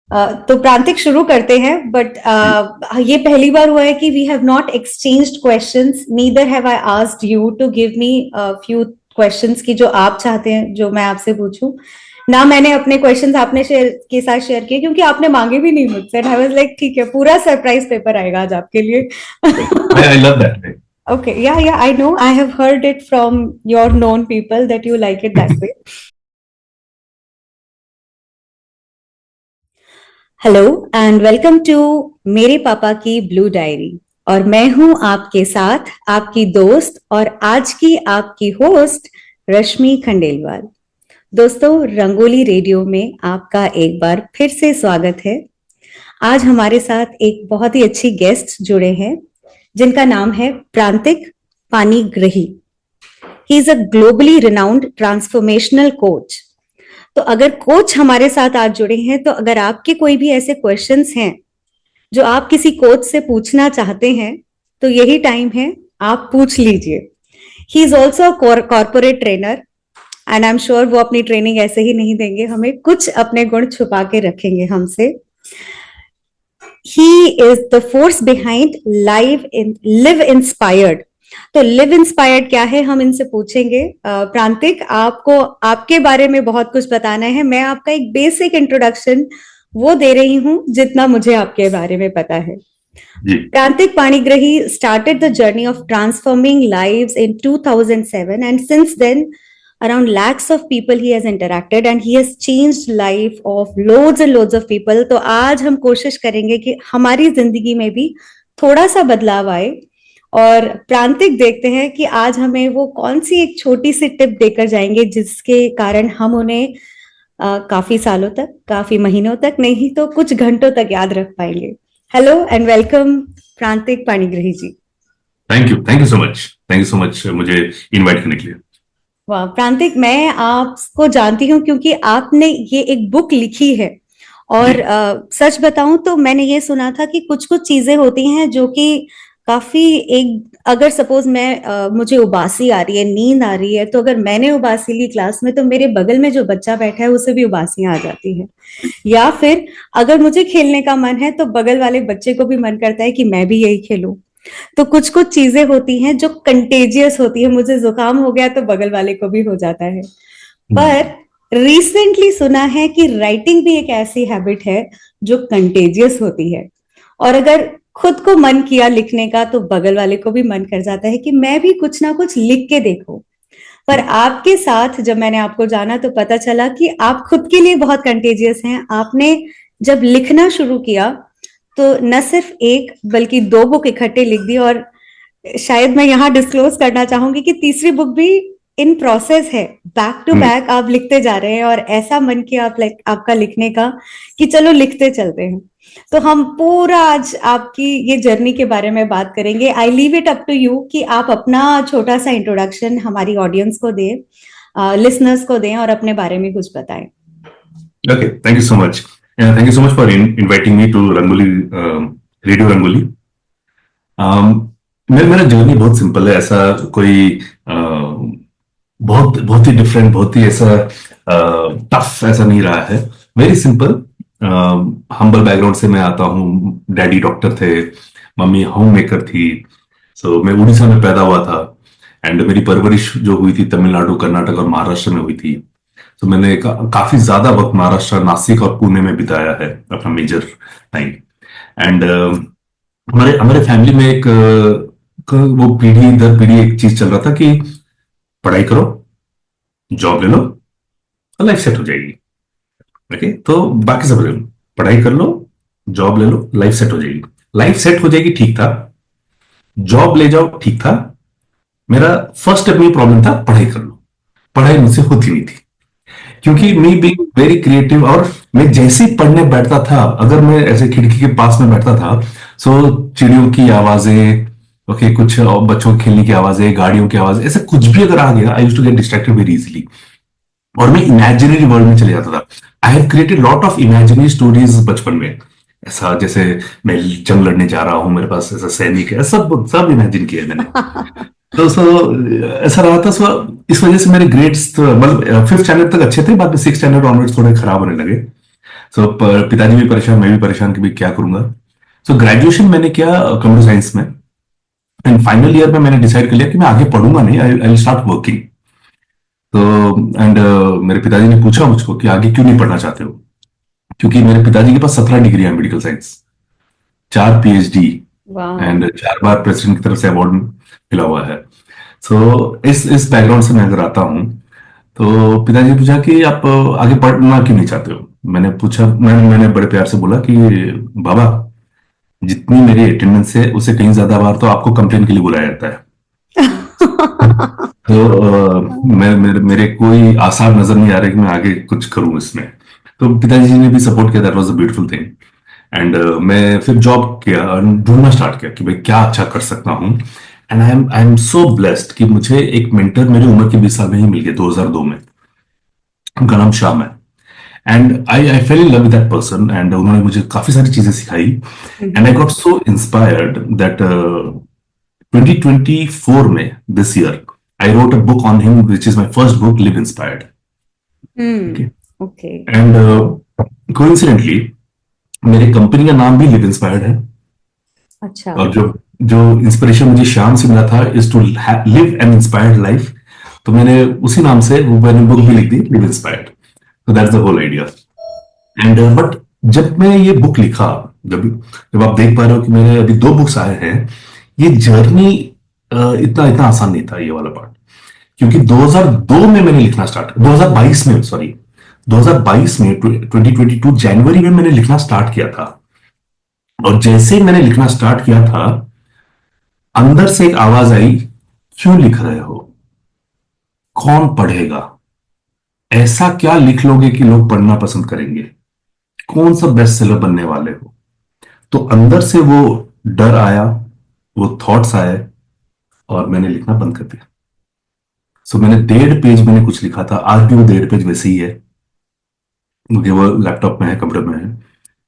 तो प्रांतिक शुरू करते हैं, बट ये पहली बार हुआ है कि we have not exchanged questions, neither have I asked you to give me few questions की जो आप चाहते हैं जो मैं आपसे पूछूं। ना मैंने अपने क्वेश्चंस आपने के साथ शेयर किए क्योंकि आपने मांगे भी नहीं मुझसे। आई वाज लाइक ठीक है, पूरा सरप्राइज पेपर आएगा आज आपके लिए। I love that. Okay, yeah, I know. I have heard it from your known people that you like it that way. Hello and welcome to मेरे पापा की ब्लू डायरी। और मैं हूं आपके साथ आपकी दोस्त और आज की आपकी होस्ट रश्मि खंडेलवाल। दोस्तों, रंगोली रेडियो में आपका एक बार फिर से स्वागत है। आज हमारे साथ एक बहुत ही अच्छी गेस्ट जुड़े हैं जिनका नाम है Prantik Panigrahi. He is a globally renowned transformational coach. तो अगर कोच हमारे साथ आज जुड़े हैं, तो अगर आपके कोई भी ऐसे क्वेश्चंस हैं जो आप किसी कोच से पूछना चाहते हैं, तो यही टाइम है, आप पूछ लीजिए। He is also corporate trainer and I am sure वो अपनी ट्रेनिंग ऐसे ही नहीं देंगे हमें, कुछ अपने गुण छुपा के रखेंगे हमसे। He is the force behind live inspired. तो लिव इंस्पायर्ड क्या है, हम इनसे पूछेंगे। प्रांतिक, आपको आपके बारे में बहुत कुछ बताना है। मैं आपका एक बेसिक इंट्रोडक्शन वो दे रही हूं जितना मुझे आपके बारे में पता है। प्रांतिक Panigrahi started the journey of transforming lives in 2007 and since then around lakhs of people he has interacted and he has changed life of loads and loads of people। तो आज हम कोशिश करेंगे कि हमारी जिंदगी में भी थोड़ा सा बदलाव आए। और प्रांतिक देखते हैं कि आज हमें वो कौन सी एक छोटी सी टिप देकर जाएंगे जिसके कारण हम उन्हें काफी सालों तक, काफी महीनों तक, नहीं तो कुछ घंटों तक याद रख पाएंगे। Hello and welcome Prantik Panigrahi ji. Thank you so much मुझे इनवाइट करने के लिए। वाह प्रांतिक, मैं आपको जानती हूँ क्योंकि आपने ये एक बुक लिखी है। और सच बताऊं तो मैंने ये सुना था कि कुछ कुछ चीजें होती हैं जो कि काफी एक, अगर सपोज मैं मुझे उबासी आ रही है, नींद आ रही है, तो अगर मैंने उबासी ली क्लास में तो मेरे बगल में जो बच्चा बैठा है उसे भी उबासियां आ जाती है। या फिर अगर मुझे खेलने का मन है तो बगल वाले बच्चे को भी मन करता है कि मैं भी यही खेलूं। तो कुछ कुछ चीजें होती हैं जो कंटेजियस होती है। मुझे जुकाम हो गया तो बगल वाले को भी हो जाता है। पर रिसेंटली सुना है कि राइटिंग भी एक ऐसी हैबिट है जो कंटेजियस होती है। और अगर खुद को मन किया लिखने का तो बगल वाले को भी मन कर जाता है कि मैं भी कुछ ना कुछ लिख के देखूं। पर आपके साथ जब मैंने आपको जाना तो पता चला कि आप खुद के लिए बहुत कंटेजियस हैं। आपने जब लिखना शुरू किया तो न सिर्फ एक बल्कि 2 बुक इकट्ठे लिख दी। और शायद मैं यहाँ डिस्क्लोज करना चाहूंगी कि तीसरी बुक भी इन प्रोसेस है। बैक टू बैक आप लिखते जा रहे हैं और ऐसा मन किया आपका लिखने का कि चलो लिखते चलते हैं। तो हम पूरा आज आपकी ये जर्नी के बारे में बात करेंगे। I leave it up to you कि आप अपना छोटा सा इंट्रोडक्शन हमारी ऑडियंस को दें, लिसनर्स को दें और अपने बारे में कुछ बताएं। Okay, thank you so much for inviting me to Rangoli radio Rangoli. मेरा जर्नी बहुत सिंपल है। ऐसा कोई बहुत ही डिफरेंट, बहुत ही ऐसा टफ ऐसा नहीं रहा है। वेरी सिंपल, हम्बल बैकग्राउंड से मैं आता हूँ। डैडी डॉक्टर थे, मम्मी होम मेकर थी। सो मैं उड़ीसा में पैदा हुआ था एंड मेरी परवरिश जो हुई थी तमिलनाडु, कर्नाटक और महाराष्ट्र में हुई थी। तो मैंने काफी ज्यादा वक्त महाराष्ट्र, नासिक और पुणे में बिताया है अपना मेजर टाइम। एंड हमारे फैमिली में एक वो पीढ़ी दर पीढ़ी एक चीज चल रहा था कि पढ़ाई करो, जॉब ले लो, लाइफ सेट हो जाएगी। ओके, तो बाकी सब पढ़ाई कर लो, जॉब ले लो, लाइफ सेट हो जाएगी। लाइफ सेट हो जाएगी ठीक था, जॉब ले जाओ ठीक था। मेरा फर्स्ट स्टेप में प्रॉब्लम था पढ़ाई कर लो। पढ़ाई मुझसे होती नहीं थी क्योंकि मी बीइंग वेरी क्रिएटिव, और मैं जैसे ही पढ़ने बैठता था, अगर मैं ऐसे खिड़की के पास में बैठता था, सो चिड़ियों की आवाजें, ओके, कुछ बच्चों खेलने की आवाजें, गाड़ियों की आवाजें, ऐसा कुछ भी अगर आ गया, I used to get distracted very easily और मैं इमेजिनरी वर्ल्ड में चले जाता था। I have created lot of imaginary stories बचपन में। ऐसा जैसे मैं जंग लड़ने जा रहा हूं, मेरे पास ऐसा सैनिक है, सब इमेजिन किया मैंने। तो ऐसा रहा था। इस वजह से मेरे ग्रेड्स मतलब 5th स्टैंडर्ड तक अच्छे थे, बाद में 6th स्टैंडर्ड ऑनवर्ड्स थोड़े खराब होने लगे। सो पिताजी भी परेशान, मैं भी परेशान कि भाई क्या करूंगा। सो ग्रेजुएशन मैंने किया कंप्यूटर साइंस में, एंड फाइनल ईयर में मैंने डिसाइड कर लिया कि मैं आगे पढ़ूंगा नहीं, आई विल स्टार्ट वर्किंग। तो एंड मेरे पिताजी ने पूछा मुझको कि आगे क्यों नहीं पढ़ना चाहते हो, क्योंकि मेरे पिताजी के पास 17 डिग्री है मेडिकल साइंस, 4 PhD, वाह। एंड 4 बार प्रेसिडेंट की तरफ से अवार्ड मिला हुआ है। सो इस बैकग्राउंड से मैं अगर आता हूँ, तो पिताजी ने पूछा कि आप आगे पढ़ना क्यों नहीं चाहते हो। मैंने पूछा, मैंने बड़े प्यार से बोला कि बाबा, जितनी मेरी अटेंडेंस है उससे कहीं ज्यादा बार तो आपको कंप्लेन के लिए बुलाया जाता है। तो मेरे कोई आसार नजर नहीं आ रहे कि मैं आगे कुछ करूं इसमें। तो पिताजी ने भी सपोर्ट किया, that was a beautiful thing. And मैं फिर जॉब किया और ढूंढना स्टार्ट किया कि भाई क्या अच्छा कर सकता हूँ। And I am so blessed कि मुझे एक मेंटर मेरी उम्र के 20 साल में ही मिल गया, 2002 में। उनका नाम श्याम है। And I fail in love with that person, and उन्होंने मुझे काफी सारी चीजें सिखाई। And I got so inspired that 2024 में, this year, I wrote a book on him which is my first book, live inspired. Okay. And coincidentally मेरे company का नाम भी लिव इंस्पायर्ड है। अच्छा। और जो जो इंस्पिरेशन मुझे शाम से मिला था, is to live an inspired life, तो मैंने उसी नाम से वो मैंने बुक भी लिख दी, लिव इंस्पायर्ड। तो that's the whole idea. And but जब मैं ये बुक लिखा, जब जब आप देख पा रहे हो कि मेरे अभी 2 बुक्स आए हैं, ये जर्नी इतना इतना आसान नहीं था, ये वाला पार्ट। क्योंकि 2002 में मैंने लिखना स्टार्ट, 2022 में, सॉरी, 2022 में, 2022 जनवरी में मैंने लिखना स्टार्ट किया था। और जैसे ही मैंने लिखना स्टार्ट किया था, अंदर से एक आवाज आई, क्यों लिख रहे हो, कौन पढ़ेगा, ऐसा क्या लिख लोगे कि लोग पढ़ना पसंद करेंगे, कौन सा बेस्ट सेलर बनने वाले हो। तो अंदर से वो डर आया, वो थॉट्स आए, और मैंने लिखना बंद कर दिया। सो मैंने 1.5 पेज मैंने कुछ लिखा था, आज भी वो 1.5 पेज वैसे ही है, मुझे वो लैपटॉप में है, कंप्यूटर में है,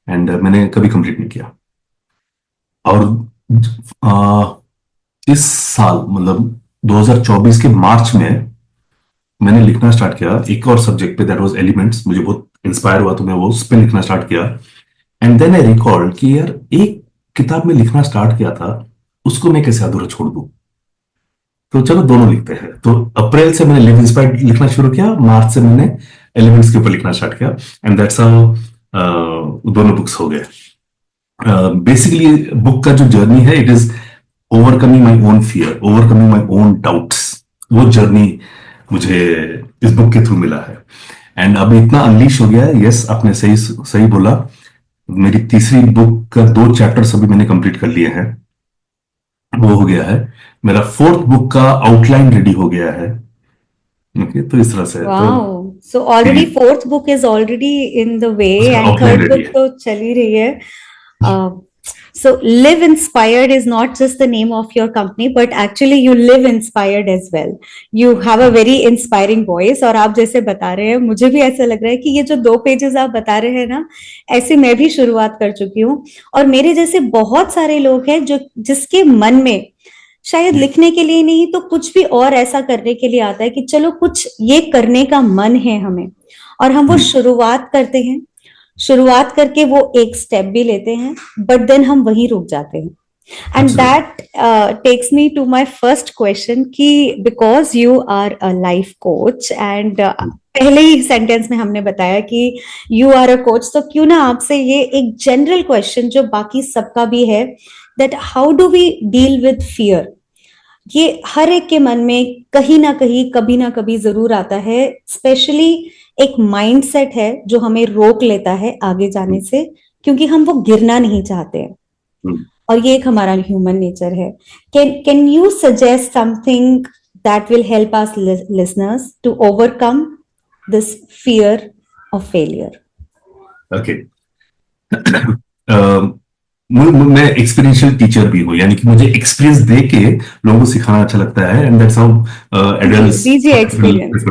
एंड मैंने कभी कंप्लीट नहीं किया। और इस साल, मतलब 2024 के मार्च में मैंने लिखना स्टार्ट किया एक और सब्जेक्ट पे, दैट वाज एलिमेंट्स। मुझे बहुत इंस्पायर हुआ तो मैं वो उस पे लिखना स्टार्ट किया। एंड देन आई रिकॉर्ड कि यार, एक किताब में लिखना स्टार्ट किया था, उसको मैं कैसे अधूरा छोड़ दूं। तो चलो दोनों लिखते हैं। तो अप्रैल से मैंने लिव इंस्पायर्ड लिखना शुरू किया, मार्च से मैंने एलिमेंट्स के ऊपर लिखना स्टार्ट किया, एंड दैट्स हाउ दोनों बुक्स हो गए। बेसिकली बुक का जो जर्नी है, it is overcoming my own fear, overcoming my own doubts. वो जर्नी मुझे इस बुक के थ्रू मिला है। एंड अब इतना अनलीश हो गया है। यस, आपने सही सही बोला। मेरी तीसरी बुक का 2 चैप्टर्स अभी मैंने कंप्लीट कर लिए हैं, वो हो गया है। मेरा 4th बुक का आउटलाइन रेडी हो गया है। ओके, तो इस तरह से तो wow, so already fourth book is already in the way उसका and outline third ready book है। तो चल ही रही है। So Live Inspired is not just the name of your company, but actually you live inspired as well. You have a very inspiring voice, और आप जैसे बता रहे हैं, मुझे भी ऐसा लग रहा है कि ये जो 2 पेजेस आप बता रहे हैं ना, ऐसे मैं भी शुरुआत कर चुकी हूँ। और मेरे जैसे बहुत सारे लोग हैं जो जिसके मन में शायद लिखने के लिए नहीं तो कुछ भी और ऐसा करने के लिए आता है कि चलो कुछ ये करने का मन है हमें, और हम वो शुरुआत करते हैं। शुरुआत करके वो एक स्टेप भी लेते हैं, बट देन हम वहीं रुक जाते हैं। And that takes me to my first question कि because you are a life coach, and पहले ही सेंटेंस में हमने बताया कि यू आर अ कोच, तो क्यों ना आपसे ये एक जनरल क्वेश्चन जो बाकी सबका भी है, that how do we deal with fear. ये हर एक के मन में कहीं ना कहीं कभी ना कभी जरूर आता है। स्पेशली एक माइंडसेट है जो हमें रोक लेता है आगे जाने से, क्योंकि हम वो गिरना नहीं चाहते हैं, और ये एक हमारा ह्यूमन नेचर है। Can you suggest something that will help us listeners to overcome this fear of failure? Okay, मैं एक्सपीरियंशियल टीचर भी हूँ, यानी कि मुझे एक्सपीरियंस दे के लोगों को सिखाना अच्छा लगता है, एंड दैट्स हाउ एडल्ट्स दीजिए एक्सपीरियंस।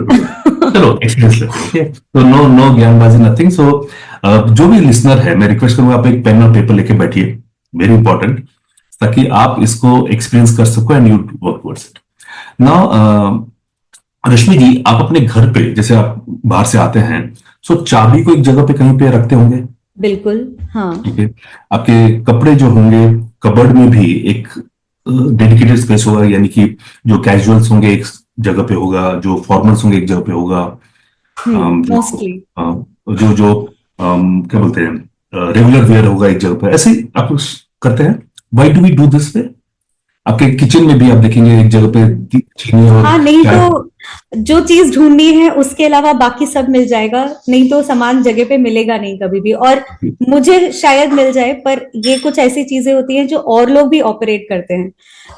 चलो एक्सपीरियंस लेते हैं। ओके, तो नो नो ज्ञानबाजी, नथिंग। सो जो भी लिसनर है, मैं रिक्वेस्ट करूंगा आप एक पेन और पेपर लेके बैठिए, वेरी इंपॉर्टेंट, ताकि आप इसको एक्सपीरियंस कर सको and you work towards it. Now Rashmi ji, आप अपने घर पे, जैसे आप बाहर से आते हैं सो चाबी को एक जगह पे कहीं पे रखते होंगे, बिल्कुल। हाँ। ठीक है। आपके कपड़े जो होंगे, कबर्ड में भी एक डेडिकेटेड स्पेस होगा, यानी कि जो कैजुअल्स होंगे एक जगह पे होगा, जो फॉर्मल्स होंगे एक जगह पे होगा, जो मोस्टली। जो जो क्या बोलते हैं रेगुलर वेयर होगा एक जगह पे, ऐसे ही आप लोग करते हैं। Why do we do this way? आपके किचन में भी आप देखेंगे एक जगह पे चीनी और हाँ, नहीं चाय। तो जो चीज ढूंढनी है उसके अलावा बाकी सब मिल जाएगा, नहीं तो सामान जगह पे मिलेगा नहीं कभी भी। और मुझे शायद मिल जाए, पर ये कुछ ऐसी चीजें होती हैं जो और लोग भी ऑपरेट करते हैं,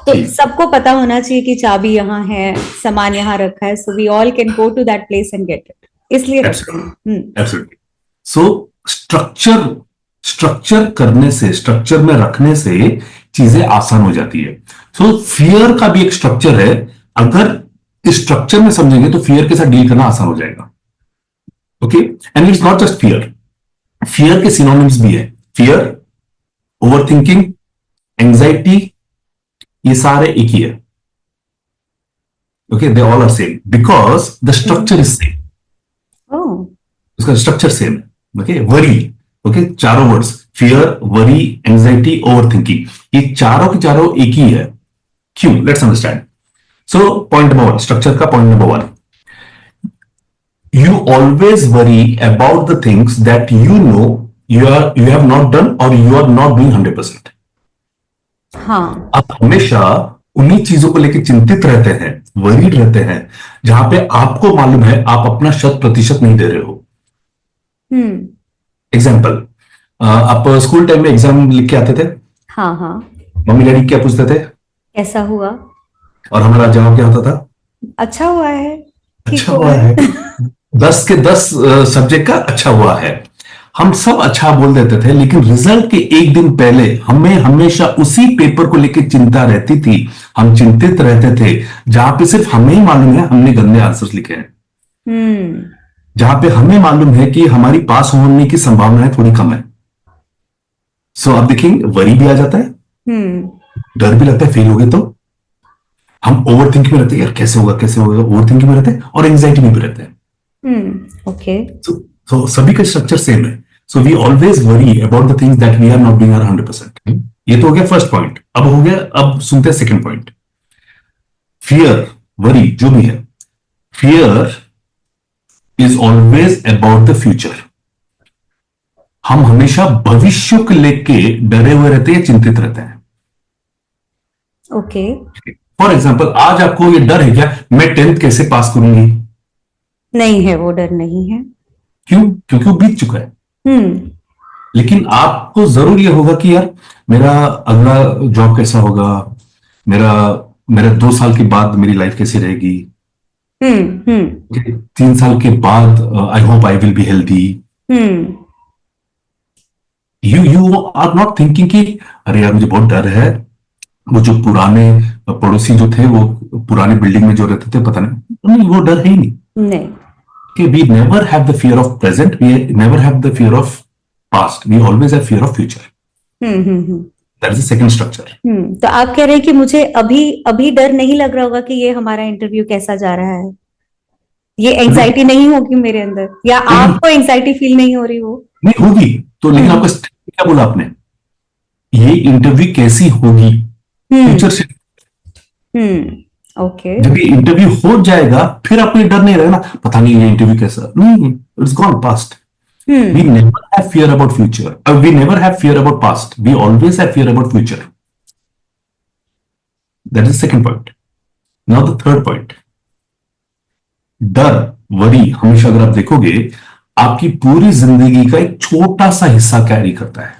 तो जी, सबको पता होना चाहिए कि चाबी यहाँ है, सामान यहाँ रखा है, so we all can go to that place and get it, इसलिए रखते हैं। एब्सोल्युटली। सो स्ट्रक्चर स्ट्रक्चर करने से, स्ट्रक्चर में रखने से चीजें आसान हो जाती है। सो फियर का भी एक स्ट्रक्चर है, अगर इस स्ट्रक्चर में समझेंगे तो फियर के साथ डील करना आसान हो जाएगा। Okay, and it's not just fear, fear के सिनोनिम्स भी है। फियर, ओवर थिंकिंग, एंजाइटी, ये सारे एक ही है। Okay, they all are same because the structure is same. Oh. उसका स्ट्रक्चर सेम है। ओके, वरी, ओके, चारों words, fear, worry, anxiety, overthinking, ये चारों के चारों एक ही है। क्यों? Let's understand. So point number one, structure का point number one, you always worry about the things that you know you have not done or you are not doing 100%. हाँ। आप हमेशा उन्हीं चीजों को लेकर चिंतित रहते हैं, वरीड रहते हैं, जहां पे आपको मालूम है आप अपना 100% नहीं दे रहे हो। एग्जाम्पल, आप स्कूल टाइम में एग्जाम लिख के आते थे, हाँ हाँ। मम्मी डैडी क्या पूछते थे कैसा हुआ? और हमारा जवाब क्या होता था? अच्छा हुआ है, ठीक अच्छा हुआ हुआ है। है। 10 के 10 सब्जेक्ट का अच्छा हुआ है। हम सब अच्छा बोल देते थे, लेकिन रिजल्ट के एक दिन पहले हमें हमेशा उसी पेपर को लेकर चिंता रहती थी, हम चिंतित रहते थे, जहां पे सिर्फ हमें ही मालूम है हमने गंदे आंसर्स लिखे हैं, जहां पे हमें मालूम है कि हमारी पास होने की संभावनाएं थोड़ी कम है। सो आप देखेंगे वरी भी आ जाता है, डर भी लगता है फेल हो गए तो, हम ओवर थिंकिंग में रहते हैं, यार कैसे होगा कैसे होगा, ओवर थिंकिंग में रहते हैं, और एंग्जाइटी में भी रहते हैं। ओके। So सभी का स्ट्रक्चर सेम है। So we always worry about the things that we are not doing our 100%। ये तो हो गया फर्स्ट पॉइंट। अब हो गया, अब सुनते हैं सेकंड पॉइंट। फियर, वरी जो भी है, fear is always about the future. हम हमेशा भविष्य को लेके डरे हुए रहते हैं, चिंतित रहते हैं। ओके। फॉर एग्जाम्पल, आज आपको ये डर है क्या, मैं 10th कैसे पास करूंगी? नहीं है, वो डर नहीं है। क्यों? क्योंकि वो बीत चुका है। लेकिन आपको जरूर ये होगा कि यार मेरा अगला जॉब कैसा होगा, मेरा मेरा 2 साल के बाद मेरी लाइफ कैसी रहेगी, 3 साल के बाद I hope I will be healthy. You are not thinking कि अरे यार मुझे बहुत डर है, वो जो पुराने पड़ोसी जो थे, वो पुराने बिल्डिंग में जो रहते थे, पता नहीं, वो डर है ही नहीं। Okay, we never have the fear of present, we never have the fear of past, we always have fear of future. That is the second structure. तो आप कह रहे हैं कि मुझे अभी अभी डर नहीं लग रहा होगा कि ये हमारा इंटरव्यू कैसा जा रहा है, ये एंजाइटी नहीं होगी मेरे अंदर, या आपको एंजाइटी फील नहीं हो रही हो? नहीं होगी तो, लेकिन आपका क्या बोला आपने, ये इंटरव्यू कैसी होगी, फ्यूचर से। ओके। जब ये इंटरव्यू हो जाएगा फिर आपको ये डर नहीं रहेगा ना, पता नहीं ये इंटरव्यू कैसा, नहीं, it's gone past. We never have fear about future. We never have fear about past. We always have fear about future. That is the second point. Now the third point. डर, worry, हमेशा अगर आप देखोगे आपकी पूरी जिंदगी का एक छोटा सा हिस्सा कैरी करता है।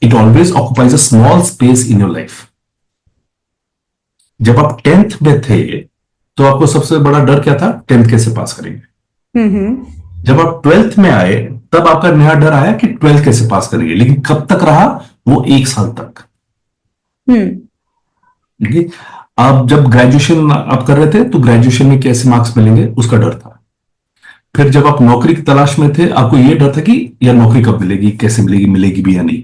It always occupies a small space in your life. जब आप 10th में थे तो आपको सबसे बड़ा डर क्या था, 10th कैसे पास करेंगे। जब आप 12th में आए तब आपका नया डर आया कि 12th कैसे पास करेंगे, लेकिन कब तक रहा वो, 1 साल तक। आप जब ग्रेजुएशन आप कर रहे थे तो ग्रेजुएशन में कैसे मार्क्स मिलेंगे उसका डर था। फिर जब आप नौकरी की तलाश में थे आपको यह डर था कि यार नौकरी कब मिलेगी, कैसे मिलेगी, मिलेगी भी या नहीं।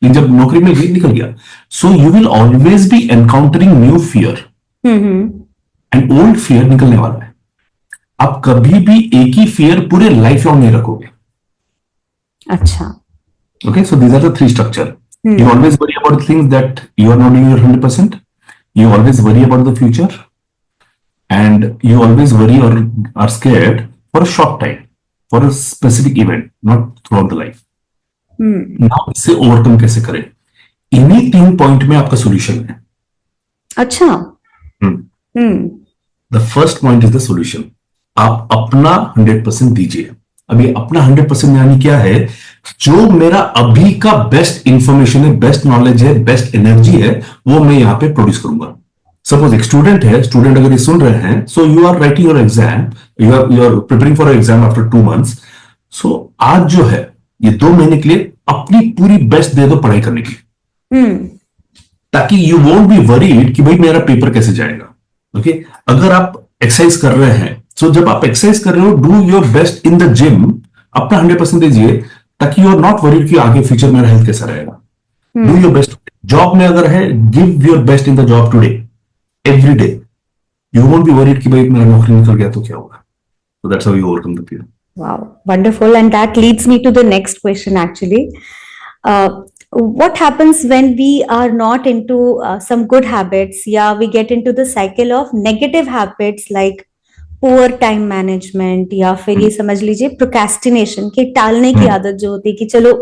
लेकिन जब नौकरी में निकल गया, सो you will always be encountering new fear, and old fear निकलने वाला है। आप कभी भी एक ही फियर पूरे लाइफ लॉन्ग नहीं रखोगे. अच्छा. Okay, so these are the three structure. You always worry about things that you are not doing your 100%. You always worry about the future, and you always worry or are scared for a short time, for a specific event, not throughout the life. Now इससे overcome कैसे करें? इन्हीं 3 point में आपका solution है. अच्छा. The first point is the solution. आप अपना 100% दीजिए. अभी अपना 100% यानी क्या है? जो मेरा अभी का बेस्ट इंफॉर्मेशन है, बेस्ट नॉलेज है, बेस्ट एनर्जी है, वो मैं यहां पे प्रोड्यूस करूंगा. सपोज एक स्टूडेंट है, स्टूडेंट अगर ये सुन रहे हैं, so you are writing your exam, you are preparing for exam after 2 months. So आज जो है ये 2 महीने के लिए अपनी पूरी बेस्ट दे दो पढ़ाई करने की, ताकि यू वोंट बी वरीड कि भाई मेरा पेपर कैसे जाएगा. ओके, अगर आप एक्सरसाइज कर रहे हैं, सो जब आप एक्सरसाइज कर रहे हो, do your best in the gym, अपना 100% दीजिए, ताकि यू आर नॉट वरीड कि आगे फ्यूचर मेरा हेल्थ कैसा रहेगा. Do your best. जॉब में अगर है, give your best in the job today, every day. You won't be worried कि भाई मेरा नौकरी निकल गया तो क्या होगा. सो that's how you overcome the fear. Wow, wonderful. And that leads me to the next question, actually. What happens when we are not into some good habits? Yeah, we get into the cycle of negative habits like poor time management, या फिर ये समझ लीजिए procrastination, कि टालने की आदत जो होती है कि चलो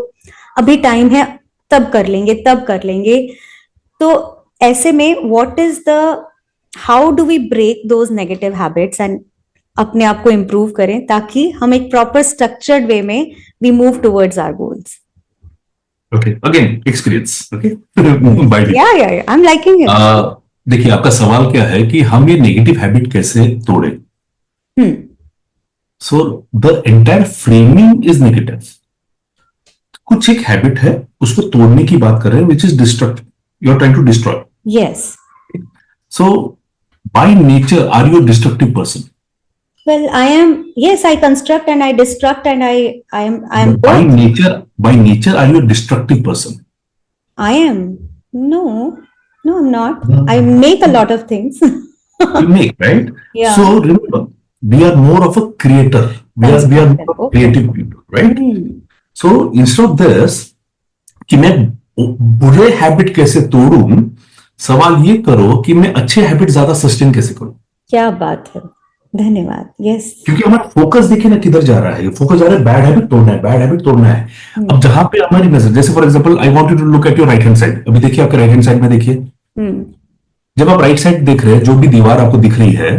अभी टाइम है, तब कर लेंगे. तो ऐसे में how do we break those negative habits and अपने आप को इम्प्रूव करें, ताकि हम एक प्रॉपर स्ट्रक्चर्ड वे में we move towards our goals. Okay, again experience. Okay, या आई एम लाइकिंग इट. देखिए, आपका सवाल क्या है कि हम ये नेगेटिव हैबिट कैसे तोड़े. So the entire framing is negative. कुछ एक हैबिट है, उसको तोड़ने की बात कर रहे हैं, which is destructive. You are trying to destroy. Yes. So by nature are you a destructive person? Well, I am. Yes, I construct and I destruct, and I am both. By nature, are you a destructive person? I am. No, I'm not. I make a lot of things. You make, right? Yeah. So remember, we are more of a creator. We are more creative people, right? So instead of this, कि मैं बुरे habit कैसे तोड़ूं, सवाल ये करो कि मैं अच्छे हैबिट ज्यादा सस्टेन कैसे करूं. क्या बात है, धन्यवाद. यस, क्योंकि हमारा फोकस देखिए ना किधर जा रहा है. फोकस जा रहा है बैड हैबिट तोड़ना है. अब जहां पे हमारी नजर, जैसे for example, I want you to look at your right hand side. अभी देखिए आपके राइट हैंड साइड में देखिए. जब आप राइट साइड देख रहे हैं, जो भी दीवार आपको दिख रही है,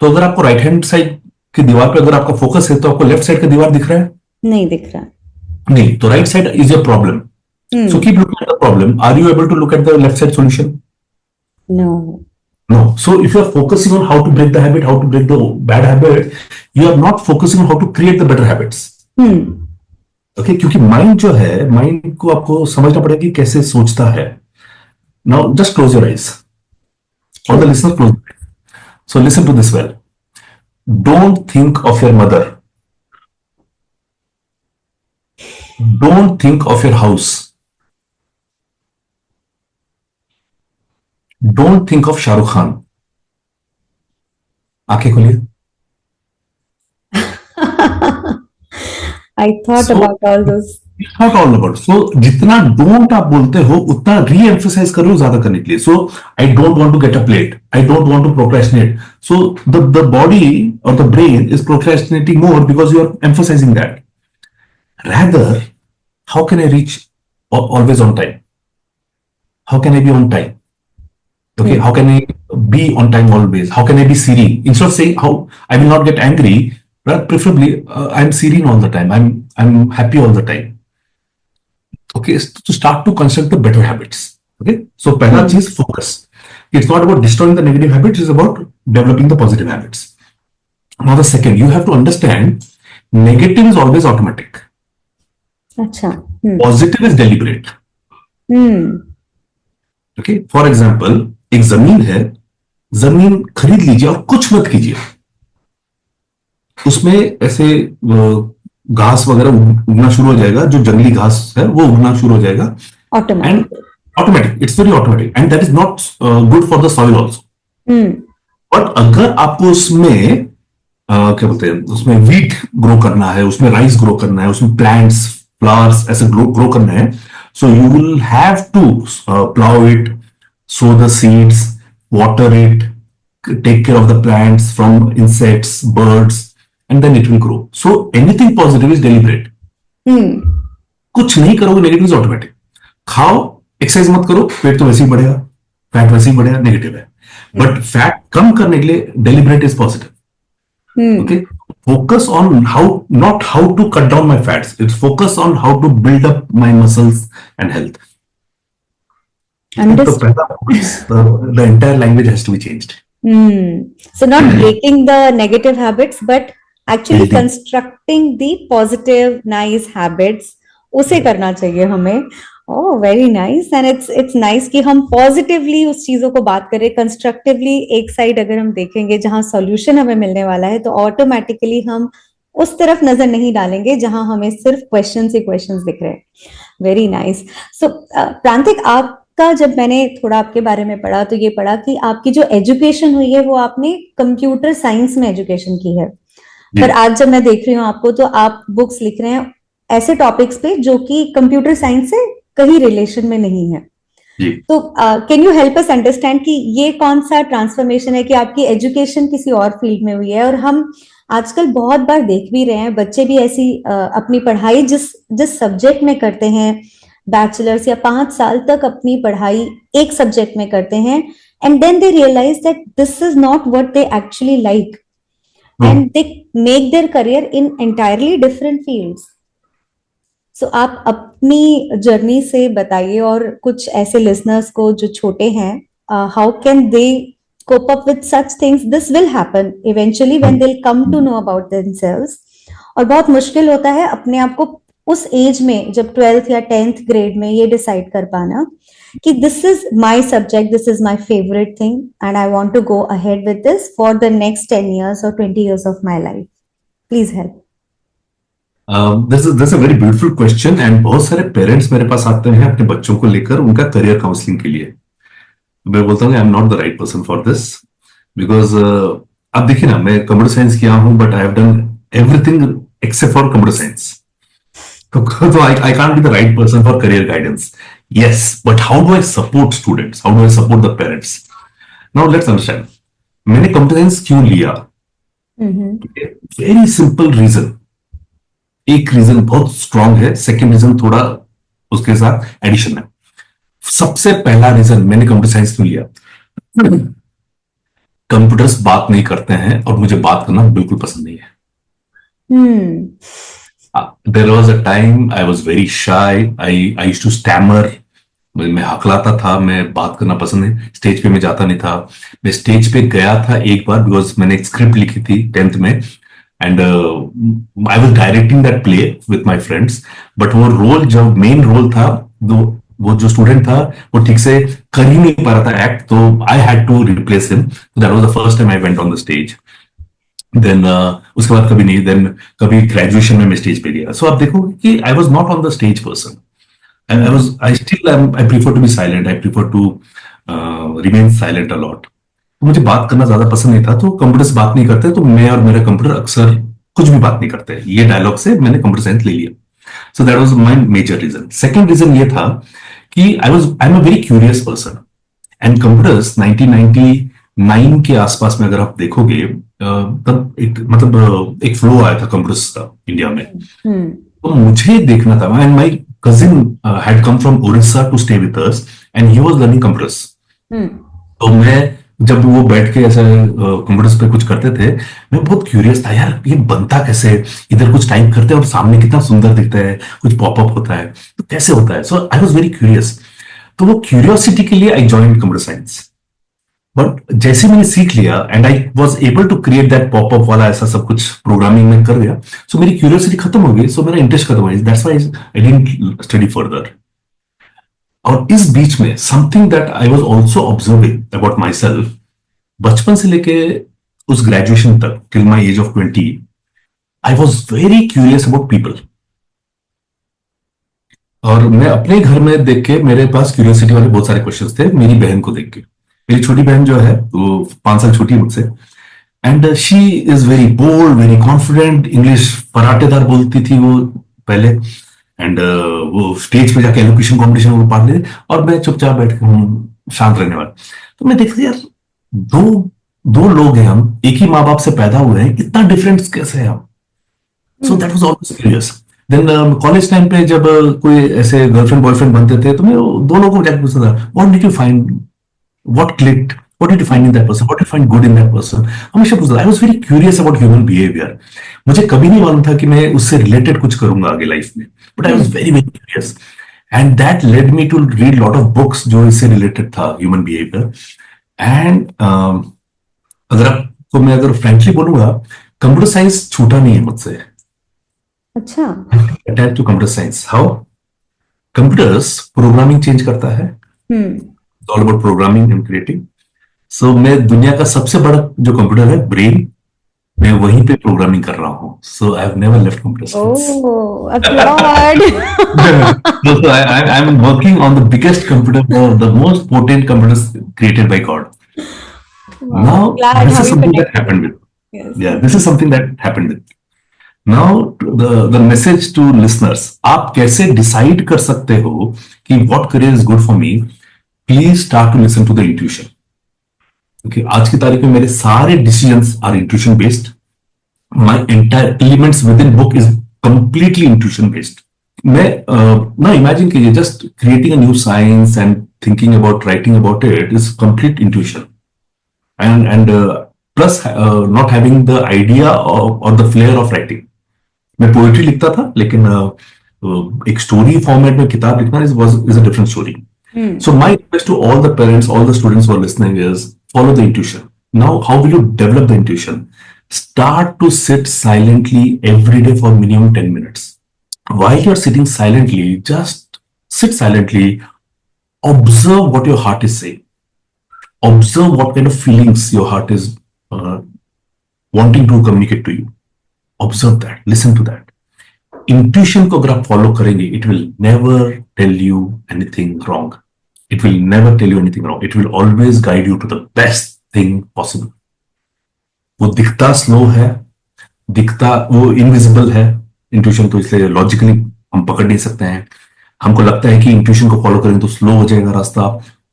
तो अगर आपको राइट हैंड साइड की दीवार पे अगर आपका फोकस है, तो आपको लेफ्ट साइड का दीवार दिख रहा है? नहीं दिख रहा. नहीं, तो right side is your problem. So keep looking at the problem. Are you able to look at the left side solution? No. No. So if you are focusing on how to break the habit, how to break the bad habit, you are not focusing on how to create the better habits. Okay, क्योंकि mind जो है, mind को आपको समझना पड़ेगा कि कैसे सोचता है. Now just close your eyes. All the listeners close. So listen to this well. Don't think of your mother. Don't think of your house. Don't think of Shah Rukh Khan. आंखें खोलिए. I thought about all those. Not all about. So जितना don't आप बोलते हो, उतना re-emphasize करो ज्यादा करने के लिए. So I don't want to get a plate. I don't want to procrastinate. So the body or the brain is procrastinating more because you are emphasizing that. Rather, how can I reach always on time? How can I be on time? Okay, how can I be on time always? How can I be serene? Instead of saying how I will not get angry, but preferably I'm serene all the time. I'm happy all the time. Okay, to start to construct the better habits. Okay, so pehla cheez focus. It's not about destroying the negative habits; it's about developing the positive habits. Now the second, you have to understand, negative is always automatic. अच्छा. Positive is deliberate. Okay, for example, एक जमीन है, जमीन खरीद लीजिए और कुछ मत कीजिए. उसमें ऐसे घास वगैरह उगना शुरू हो जाएगा, जो जंगली घास है वो उगना शुरू हो जाएगा. Automatic, it's very automatic, and that is not good for the soil also. But अगर आपको उसमें क्या बोलते हैं, उसमें वीट ग्रो करना है, उसमें राइस ग्रो करना है, उसमें प्लांट्स फ्लावर्स ऐसे ग्रो करना है. So you will have to plough it, sow the seeds, water it, take care of the plants from insects, birds, and then it will grow. So anything positive is deliberate. हम्म. कुछ नहीं करोगे negative is automatic. खाओ, exercise मत करो, पेट तो वैसे ही बढ़ेगा, fat वैसे ही बढ़ेगा, नेगेटिव है. बट फैट कम करने के लिए deliberate is positive. Hmm. Okay, focus on how, not how to cut down my fats, it's focus on how to build up my muscles and health. तो Understood. पहला the entire language has to be changed. So not breaking the negative habits, but actually Building. constructing the positive, nice habits. उसे करना चाहिए हमें. Oh, very nice. And it's nice कि हम positively उस चीजों को बात करें. Constructively एक साइड अगर हम देखेंगे जहां solution हमें मिलने वाला है, तो automatically हम उस तरफ नजर नहीं डालेंगे जहां हमें सिर्फ questions ही questions दिख रहे हैं. Very nice. So प्रांतिक, आपका जब मैंने थोड़ा आपके बारे में पढ़ा तो ये पढ़ा कि आपकी जो एजुकेशन हुई है वो आपने कंप्यूटर साइंस में एजुकेशन की है. पर आज जब मैं देख रही हूँ आपको, तो आप बुक्स लिख रहे हैं ऐसे टॉपिक्स पे जो कि कंप्यूटर साइंस से कहीं रिलेशन में नहीं है. तो can you help us understand कि ये कौन सा ट्रांसफॉर्मेशन है कि आपकी एजुकेशन किसी और फील्ड में हुई है? और हम आजकल बहुत बार देख भी रहे हैं, बच्चे भी ऐसी अपनी पढ़ाई जिस सब्जेक्ट में करते हैं, बैचलर्स या 5 साल तक अपनी पढ़ाई एक सब्जेक्ट में करते हैं, and then they realise that this is not what they actually like, and they make their career in entirely different fields. So आप अपनी जर्नी से बताइए, और कुछ ऐसे लिसनर्स को जो छोटे हैं, how can they cope up with such things? This will happen eventually when they'll come to know about themselves. और बहुत मुश्किल होता है अपने आप को उस एज में, जब 12th या 10th ग्रेड में ये डिसाइड कर पाना कि this is my subject, this is my favourite thing, and I want to go ahead with this for the next 10 years or 20 years of my life. Please help. This is a very beautiful question, and बहुत सारे parents मेरे पास आते हैं अपने बच्चों को लेकर उनका करियर काउंसलिंग के लिए. मैं बोलता हूँ I am not the right person for this, because अब देखिए ना, मैं कंप्यूटर साइंस किया हूँ but I have done everything except for computer science. तो I can't be the right person for career guidance. Yes, but how do I support students, how do I support the parents? Now let's understand मैंने computer science क्यों लिया. Very simple reason. एक reason बहुत strong है, second reason थोड़ा उसके साथ addition है. सबसे पहला रीजन मैंने कंप्यूटर साइंस क्यों लिया, कंप्यूटर्स बात नहीं करते हैं और मुझे बात करना बिल्कुल पसंद नहीं है. There was a time I was very shy, I used to stammer. मैं हकलाता था, मैं बात करना पसंद नहीं, स्टेज पे मैं जाता नहीं था. मैं स्टेज पे गया था एक बार, बिकॉज मैंने एक स्क्रिप्ट लिखी थी 10th में, and I was directing that play with my friends. But वो रोल, जो मेन रोल था, वो जो स्टूडेंट था वो ठीक से कर ही नहीं पा रहा था एक्ट, तो I had to replace him. That was the first time I went on the stage. Then उसके बाद कभी नहीं, देन कभी ग्रेजुएशन में मैं स्टेज पे गया. सो आप देखोगे कि I was not on the stage person. I prefer to be silent. I prefer to remain silent a lot. तो मुझे बात करना ज्यादा पसंद नहीं था. तो कंप्यूटर से बात नहीं करते, तो मैं और मेरा कंप्यूटर अक्सर कुछ भी बात नहीं करते. ये डायलॉग से मैंने कंप्यूटर साइंस ले लिया. So that was my major reason. Second reason ये था कि I'm a very curious person. And computers 1999 के आसपास में अगर आप देखोगे, तब एक फ्लो आया था कंप्यूटर्स का इंडिया में. तो मुझे देखना था. And my cousin had come from Orissa to stay with us, and he was learning computers. तो मैं जब वो बैठ के ऐसे कंप्यूटर्स पे कुछ करते थे, मैं बहुत क्यूरियस था, यार ये बनता कैसे, इधर कुछ टाइप करते हैं और सामने कितना सुंदर दिखता है, कुछ पॉपअप होता है, तो कैसे होता है. So I was very curious. तो वो क्यूरियोसिटी के लिए I joined computer science. But जैसे मैंने सीख लिया and I was able to create that popup वाला ऐसा सब कुछ प्रोग्रामिंग में कर गया, सो मेरी क्यूरियोसिटी खत्म हो गई. सो मेरा इंटरेस्ट खत्म हो गया. That's why I didn't study further. और इस बीच में something that I was also observing about my self, बचपन से लेके उस ग्रेजुएशन तक till my age of 20, I was very curious about people. और मैं अपने घर में देख के, मेरे पास क्यूरियोसिटी वाले बहुत सारे क्वेश्चंस थे मेरी बहन को देख के. मेरी छोटी बहन जो है वो 5 साल छोटी है मुझसे. And she is very bold, very confident, English पराठेदार बोलती थी वो पहले। एंड वो स्टेज पे जाके एलोक्यूशन कॉम्पिटिशन में पार्ट ले, और मैं चुपचाप बैठ के हूँ, शांत रहने वाला। तो मैं देखता यार, दो दो लोग हैं, हम एक ही माँ बाप से पैदा हुए हैं, इतना डिफरेंस कैसे है हम? So that was always curious. Then college time पे जब कोई ऐसे गर्लफ्रेंड बॉयफ्रेंड बनते थे, तो मैं दोनों को जाके पूछता था, what did you find, what clicked, what did you find in that person, what did you find good in that person. हमेशा पूछता था। आई was very curious about human behaviour. मुझे कभी नहीं मालूम था कि मैं उससे रिलेटेड कुछ करूंगा आगे लाइफ में, but I was very very curious. And that led me to read lot of books जो इससे रिलेटेड था, ह्यूमन बिहेवियर। एंड अगर आपको मैं अगर फ्रेंकली बोलूंगा, कंप्यूटर साइंस छूटा नहीं है मुझसे। अच्छा। Attach to computer science. How? Computers programming change करता है, hmm. All about programming and creating. So मैं दुनिया का सबसे बड़ा जो कंप्यूटर है, ब्रेन, मैं वहीं पे प्रोग्रामिंग कर रहा हूँ। So I have never left computer science. Oh, upload. So I'm working on the biggest computer, the most potent computers created by God. Wow, Now, glad this how is you something that connected it. happened with. Yes. Yeah, this is something that happened with. Now, the message to listeners, आप कैसे decide कर सकते हो कि what career is good for me? Please start to listen to the intuition. Okay, आज की तारीख में मेरे सारे decisions are intuition based. My entire elements within book is completely intuition based. मैं ना इमेजिन कीजिए, just creating a new science and thinking about writing about it is complete intuition. And plus not having the idea और the flair of writing. मैं poetry लिखता था, लेकिन एक story format में किताब लिखना is a different story. So my request to all the parents, all the students who are listening is follow the intuition. Now, how will you develop the intuition? Start to sit silently every day for minimum 10 minutes. While you're sitting silently, just sit silently, observe what your heart is saying, observe what kind of feelings your heart is uh, wanting to communicate to you. Observe that, listen to that. Intuition को अगर आप follow करेंगे, it will never tell you anything wrong. It will never tell you anything wrong. It will always guide you to the best thing possible. वो दिखता slow है, दिखता वो invisible है इंट्यूशन, तो इसलिए लॉजिकली हम पकड़ नहीं सकते हैं। हमको लगता है कि इंट्यूशन को फॉलो करेंगे तो स्लो हो जाएगा रास्ता,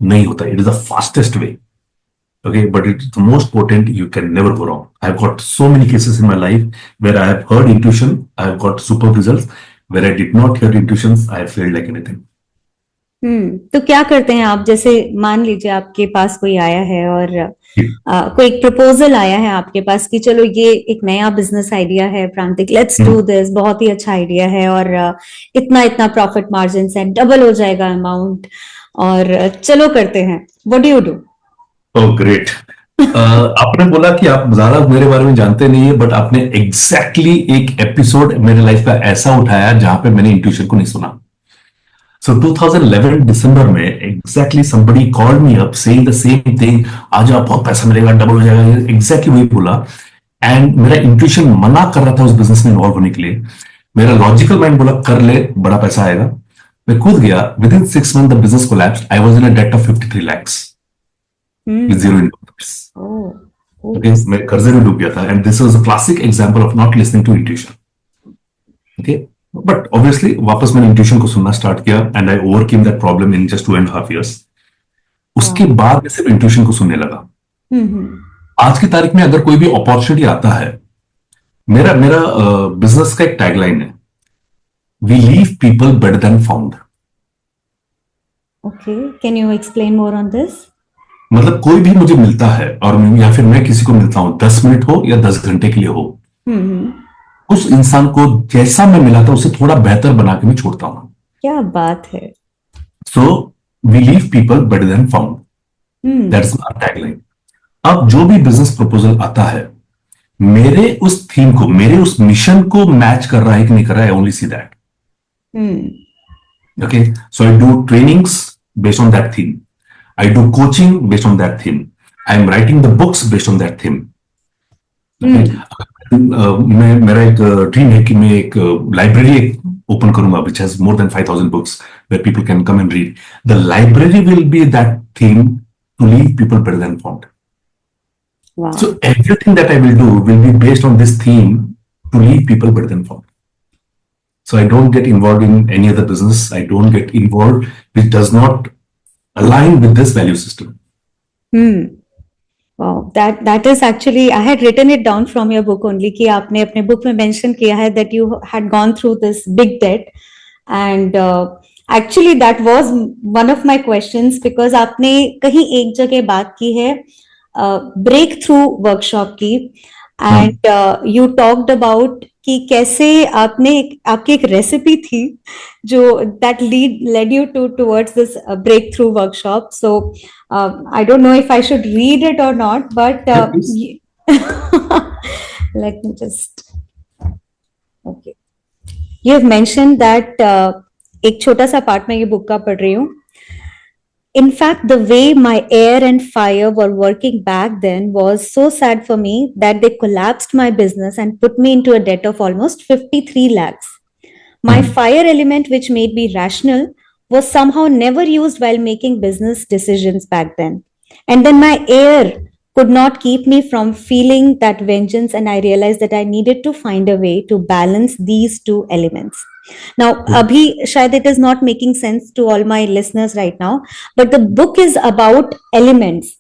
नहीं होता। It is the fastest way, okay, but it's the most potent. You can never go wrong. I've got so many cases in my life where I have heard intuition, I've got superb results. Where I did not hear intuitions, I have failed like anything. तो क्या करते हैं आप? जैसे मान लीजिए आपके पास कोई आया है और कोई एक प्रपोजल आया है आपके पास कि चलो ये एक नया बिजनेस आइडिया है प्रांतिक, लेट्स डू दिस, बहुत ही अच्छा आइडिया है और इतना इतना प्रॉफिट मार्जिन है, डबल हो जाएगा अमाउंट, और चलो करते हैं। What do you do? Oh great. आपने बोला कि आप ज्यादा मेरे बारे में जानते नहीं है, बट आपने एग्जैक्टली एक एपिसोड मेरे लाइफ का ऐसा उठाया जहां पे मैंने इंट्यूशन को नहीं सुना। So 2011 दिसंबर में exactly somebody called me up saying the same thing, आज आप बहुत पैसा मिलेगा, डबल हो जाएगा, exactly वही बोला। एंड मेरा इंट्यूशन मना कर रहा था उस बिजनेस में इन्वॉल्व होने के लिए। मेरा लॉजिकल माइंड बोला कर ले, बड़ा पैसा आएगा। मैं कूद गया। Within 6 months the business collapsed. I was in a debt of 53 lakhs with zero income. Okay, मैं कर्जे में डूब गया था। And this was a classic example of not listening to intuition. Okay, but obviously वापस मैंने intuition को सुनना स्टार्ट किया and I overcame that problem in just 2.5 years. उसके बाद मैं सिर्फ इंट्यूशन को सुनने लगा। आज की तारीख में अगर कोई भी अपॉर्चुनिटी आता है, मेरा मेरा बिजनेस का एक टैगलाइन है, we leave people better than found. Okay, can you explain more on this? मतलब कोई भी मुझे मिलता है और या फिर मैं किसी को मिलता हूं, 10 मिनट हो या 10 घंटे के लिए हो, उस इंसान को जैसा मैं मिला था उससे थोड़ा बेहतर बना के मैं छोड़ता हूं। क्या बात है। So we leave people better than found, that's our tagline. अब जो भी बिजनेस प्रपोजल आता है, मेरे उस थीम को, मेरे उस मिशन को मैच कर रहा है कि नहीं कर रहा है, only see that. Okay, so I do trainings based on that theme, I do coaching based on that theme, I am writing the books based on that theme. मैं मेरा एक ड्रीम है कि मैं एक लाइब्रेरी ओपन करूंगा which has more than 5,000 books where people can come and read. The library will be that theme to leave people better than found. वाह। So everything that I will do will be based on this theme to leave people better than form. So I don't get involved in any other business. I don't get involved which does not align with this value system. Hmm. Wow, that is actually, I had written it down from your book only कि आपने अपने book में mention किया है that you had gone through this big debt, and actually that was one of my questions because आपने कहीं एक जगह बात की है ब्रेक थ्रू वर्कशॉप की, एंड यू टॉक्ड अबाउट कि कैसे आपने आपकी एक रेसिपी थी जो that led you towards this breakthrough workshop. So I don't know if I should read it or not, but Yeah, please. let me just. Okay. You have mentioned that एक छोटा सा part में ये book का पढ़ रही हूँ. In fact, the way my air and fire were working back then was so sad for me that they collapsed my business and put me into a debt of almost 53 lakhs. My fire element, which made me rational, was somehow never used while making business decisions back then. And then my air could not keep me from feeling that vengeance, and I realized that I needed to find a way to balance these two elements. Now, abhi shayad it is not making sense to all my listeners right now, but the book is about elements.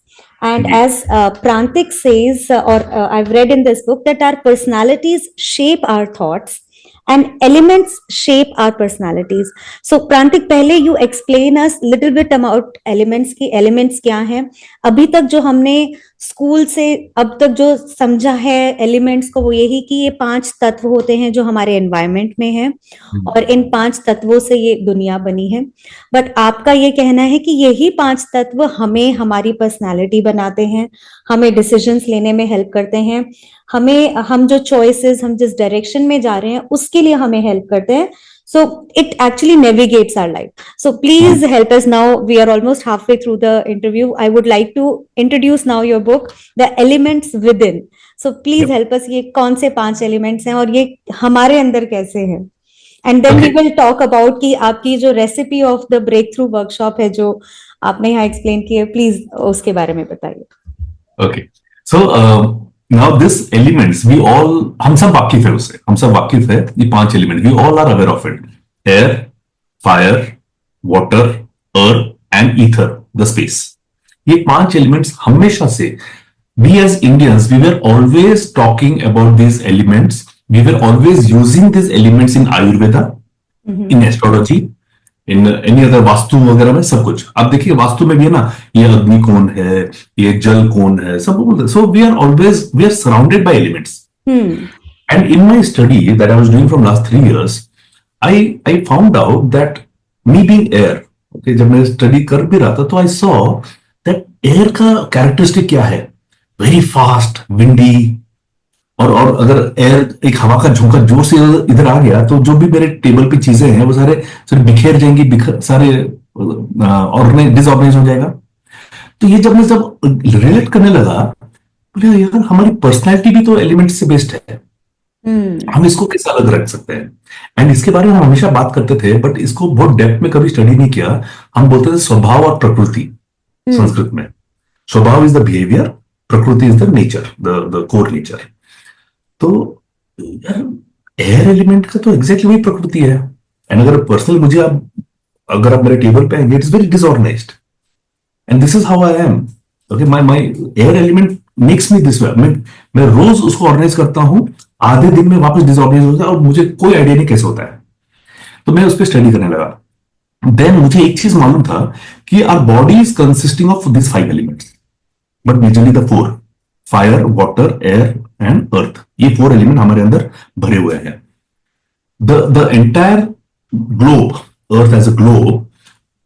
And as Prantik says, or I've read in this book, that our personalities shape our thoughts and elements shape our personalities. So Prantik, पहले you explain us little bit about elements की elements क्या हैं. अभी तक जो हमने school से अब तक जो समझा है एलिमेंट्स को, वो यही कि ये 5 तत्व होते हैं जो हमारे एनवायरमेंट में हैं और इन 5 तत्वों से ये दुनिया बनी है. बट आपका ये कहना है कि यही 5 तत्व हमें हमारी पर्सनालिटी बनाते हैं, हमें डिसीजंस लेने में हेल्प करते हैं, हमें हम जो चॉइसेस, हम जिस डायरेक्शन में जा रहे हैं उसके लिए हमें हेल्प करते हैं. So it actually navigates our life. So please help us now. We are almost halfway through the interview. I would like to introduce now your book, The Elements Within. So please help us. ये कौन से 5 elements हैं और ये हमारे अंदर कैसे हैं? And then we will talk about कि आपकी जो recipe of the breakthrough workshop है जो आपने यहाँ explain की है, please उसके बारे में बताइए. Okay. So now this elements we all, हम सब वाकिफ है उससे, हम सब वाकिफ है ये 5 element, we all are aware of it: air, fire, water, earth and ether, the space. ये 5 एलिमेंट्स हमेशा से, we as Indians, we were always talking about these elements, we were always using these elements in Ayurveda, in astrology, in any other vastu वगैरह में, सब कुछ. आप देखिए वास्तु में भी है ना, ये अग्नि कौन है, ये जल कौन है, सब बोलते हैं. So we are surrounded by elements. And in my study that I was doing from last 3 years, I found out that me being air, okay, जब मैं स्टडी कर भी रहा था तो आई सॉ दैट एयर का कैरेक्टरिस्टिक क्या है, वेरी फास्ट, विंडी, और अगर एयर, एक हवा का झोंका जोर से इधर आ गया तो जो भी मेरे टेबल पे चीजें हैं वो सारे बिखेर जाएंगी, सारे डिसऑर्गेनाइज हो जाएगा. तो ये जब रिलेट करने लगा, बोले यार हमारी पर्सनैलिटी भी तो एलिमेंट से बेस्ड है, हम इसको कैसे अलग रख सकते हैं. एंड इसके बारे में हम हमेशा बात करते थे, बट इसको बहुत डेप्थ में कभी स्टडी नहीं किया. हम बोलते थे स्वभाव और प्रकृति. संस्कृत में स्वभाव इज द बिहेवियर, प्रकृति is the nature, the core nature. तो यार एयर एलिमेंट का तो एग्जैक्टली वही प्रकृति है. एंड अगर पर्सनल मुझे अगर आप मेरे टेबल पे आएंगे, it is very disorganised and this is how I am. Okay, my air element makes me this way. मैं रोज उसको ऑर्गेनाइज करता हूं, आधे दिन में वापस डिसऑर्गेनाइज होता है और मुझे कोई आइडिया नहीं कैसे होता है. तो मैं उस पर स्टडी करने लगा. देन मुझे एक चीज मालूम था कि our body is consisting of this 5 elements, but majorly the 4: fire, water, air and earth. ये 4 एलिमेंट हमारे अंदर भरे हुए हैं. The entire globe, earth as a globe,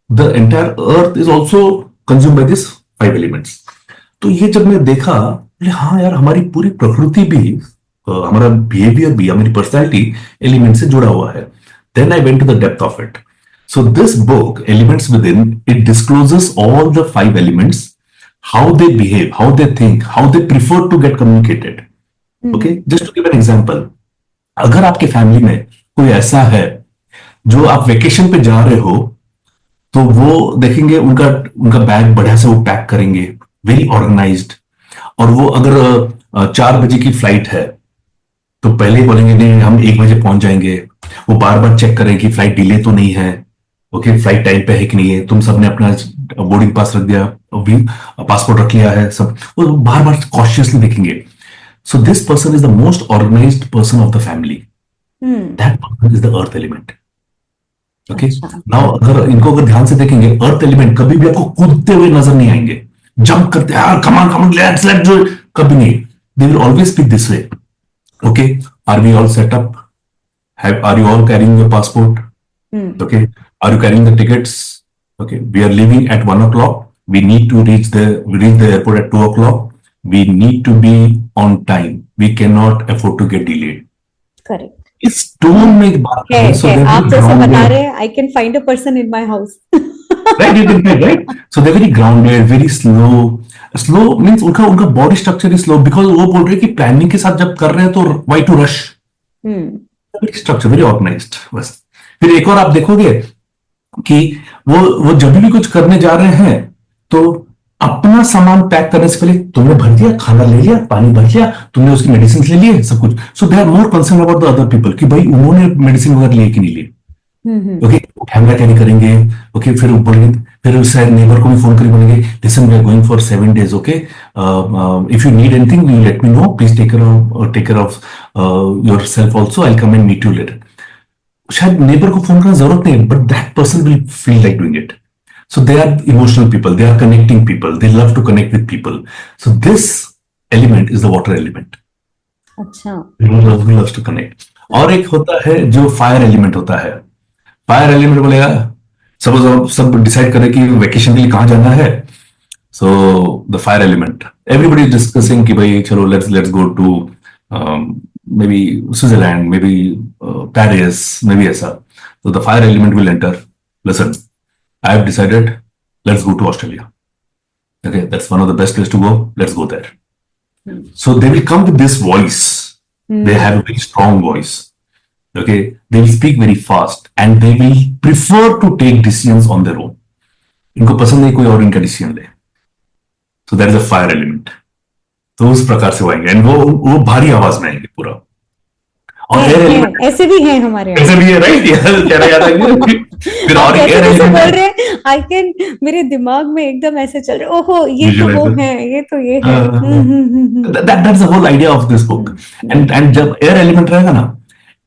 the entire earth is also consume by this 5 elements. तो ये जब मैं देखा, हाँ यार हमारी पूरी प्रकृति भी, हमारा बिहेवियर भी, हमारी पर्सनैलिटी एलिमेंट से जुड़ा हुआ है. Then I went to the depth of it. So this book elements within, it discloses all the 5 elements, how they behave, how they think, how they prefer to get communicated. Okay, just to give an example, अगर आपके family में कोई ऐसा है जो आप vacation पे जा रहे हो, तो वो देखेंगे उनका बैग बढ़िया से वो पैक करेंगे, वेरी ऑर्गेनाइज्ड. और वो अगर 4 बजे की फ्लाइट है तो पहले ही बोलेंगे नहीं हम 1 बजे पहुंच जाएंगे। वो बार बार चेक करें कि फ्लाइट डिले तो नहीं है, ओके, फ्लाइट टाइम पे है कि नहीं है, तुम सबने अपना बोर्डिंग पास रख दिया, भी पासपोर्ट रख लिया है सब, वो बार बार कॉशियसली देखेंगे। So this person is the most organized person of the family, that person is the earth element. Okay, अच्छा। नाउ अगर इनको अगर ध्यान से देखेंगे, अर्थ एलिमेंट कभी भी आपको कूदते हुए नजर नहीं आएंगे, जंप करते यार कमान कमान लेट्स डू, कभी नहीं। They will always speak this way, okay, are we all set up, are you all carrying your passport? Okay, are you carrying the tickets? Okay, we are leaving at 1 o'clock, we need to reach the airport at 2 o'clock, we need to be on time, we cannot afford to get delayed. Correct इस tone में एक बात है, so है। they're आप very जैसा बता grounded, रहे हैं, I can find a person in my house. right? You can find, right? So they're very grounded, very slow. Slow means उनका body structure is slow because वो बोल रहे हैं कि planning के साथ जब कर रहे हैं तो why to rush? Very structure, very organized. बस फिर एक और आप देखोगे कि वो जब भी कुछ करने जा रहे हैं तो अपना सामान पैक करने से पहले तुमने भर दिया, खाना ले लिया, पानी भर लिया, तुमने उसकी मेडिसिन ले लिए, सब कुछ। So they are more concern about the other people कि भाई उन्होंने मेडिसिन वगैरह लिए कि नहीं लिए। ओके, कैमरा कैरी करेंगे, ओके, फिर बोलेंगे, फिर शायद नेबर को भी फोन करके बोलेंगे listen we are going for 7 days, okay, if you need anything you let me know, please take care of yourself also, I come and meet you later. शायद नेबर को फोन करना जरूरत नहीं है, but that person will feel like doing it. So they are emotional people, they are connecting people, they love to connect with people. So this element is the water element. अच्छा। loves to connect। और एक होता है जो fire element होता है। Fire element बोलेगा suppose सब डिसाइड करें कि वेकेशन के लिए कहां जाना है, so the fire element everybody discussing कि भाई चलो let's go to maybe Switzerland, maybe Paris, maybe ऐसा। तो the fire element will enter, listen I have decided let's go to Australia, okay, that's one of the best place to go, let's go there. So they will come with this voice. They have a very strong voice. Okay, they will speak very fast and they will prefer to take decisions on their own. इनको पसंद नहीं कोई और इनका decision ले। So that is a fire element. तो उस प्रकार से वो आएंगे एंड वो भारी आवाज में आएंगे पूरा। और एयर एलिमेंट ऐसे भी हैं हमारे यहाँ। ऐसे भी है, राइट? कह रहा याद है फिर और कैसे एयर कैसे बोल एलिमेंट रहे हैं, आई कैन, मेरे दिमाग में एकदम ऐसे चल रहे, ओहो ये तो वो Visualize. है, ये तो ये है। that's the whole idea of this book। and जब एयर एलिमेंट रहेगा ना,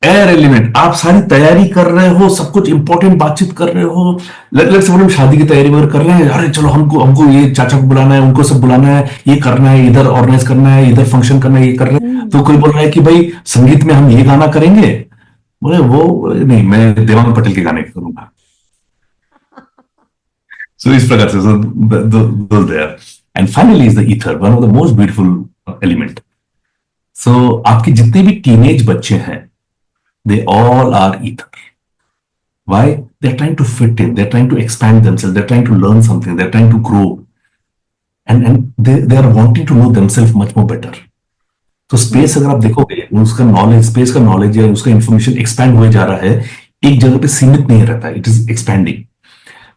एयर एलिमेंट आप सारी तैयारी कर रहे हो, सब कुछ इंपॉर्टेंट बातचीत कर रहे हो, लेट्स से शादी की तैयारी वगैरह कर रहे हैं, अरे चलो हमको ये चाचा को बुलाना है, उनको सब बुलाना है, ये करना है, इधर ऑर्गेनाइज करना है, इधर फंक्शन करना है, ये कर रहे हैं। तो कोई बोल रहा है कि भाई संगीत में हम ये गाना करेंगे, बोले वो नहीं, मैं देवांग पटेल के गाने करूंगा। So इस प्रकार से those there, and finally is the ether, one of the most beautiful element। So आपके जितने भी टीनेज बच्चे हैं, they all are ether। Why? They're trying to fit in, they're trying to expand themselves, they're trying to learn something, they're trying to grow, and they are wanting to know themselves much more better। तो space अगर आप देखोगे, उसका knowledge, space का knowledge या उसका information expand हुए जा रहा है, एक जगह पे सीमित नहीं रहता, it is expanding.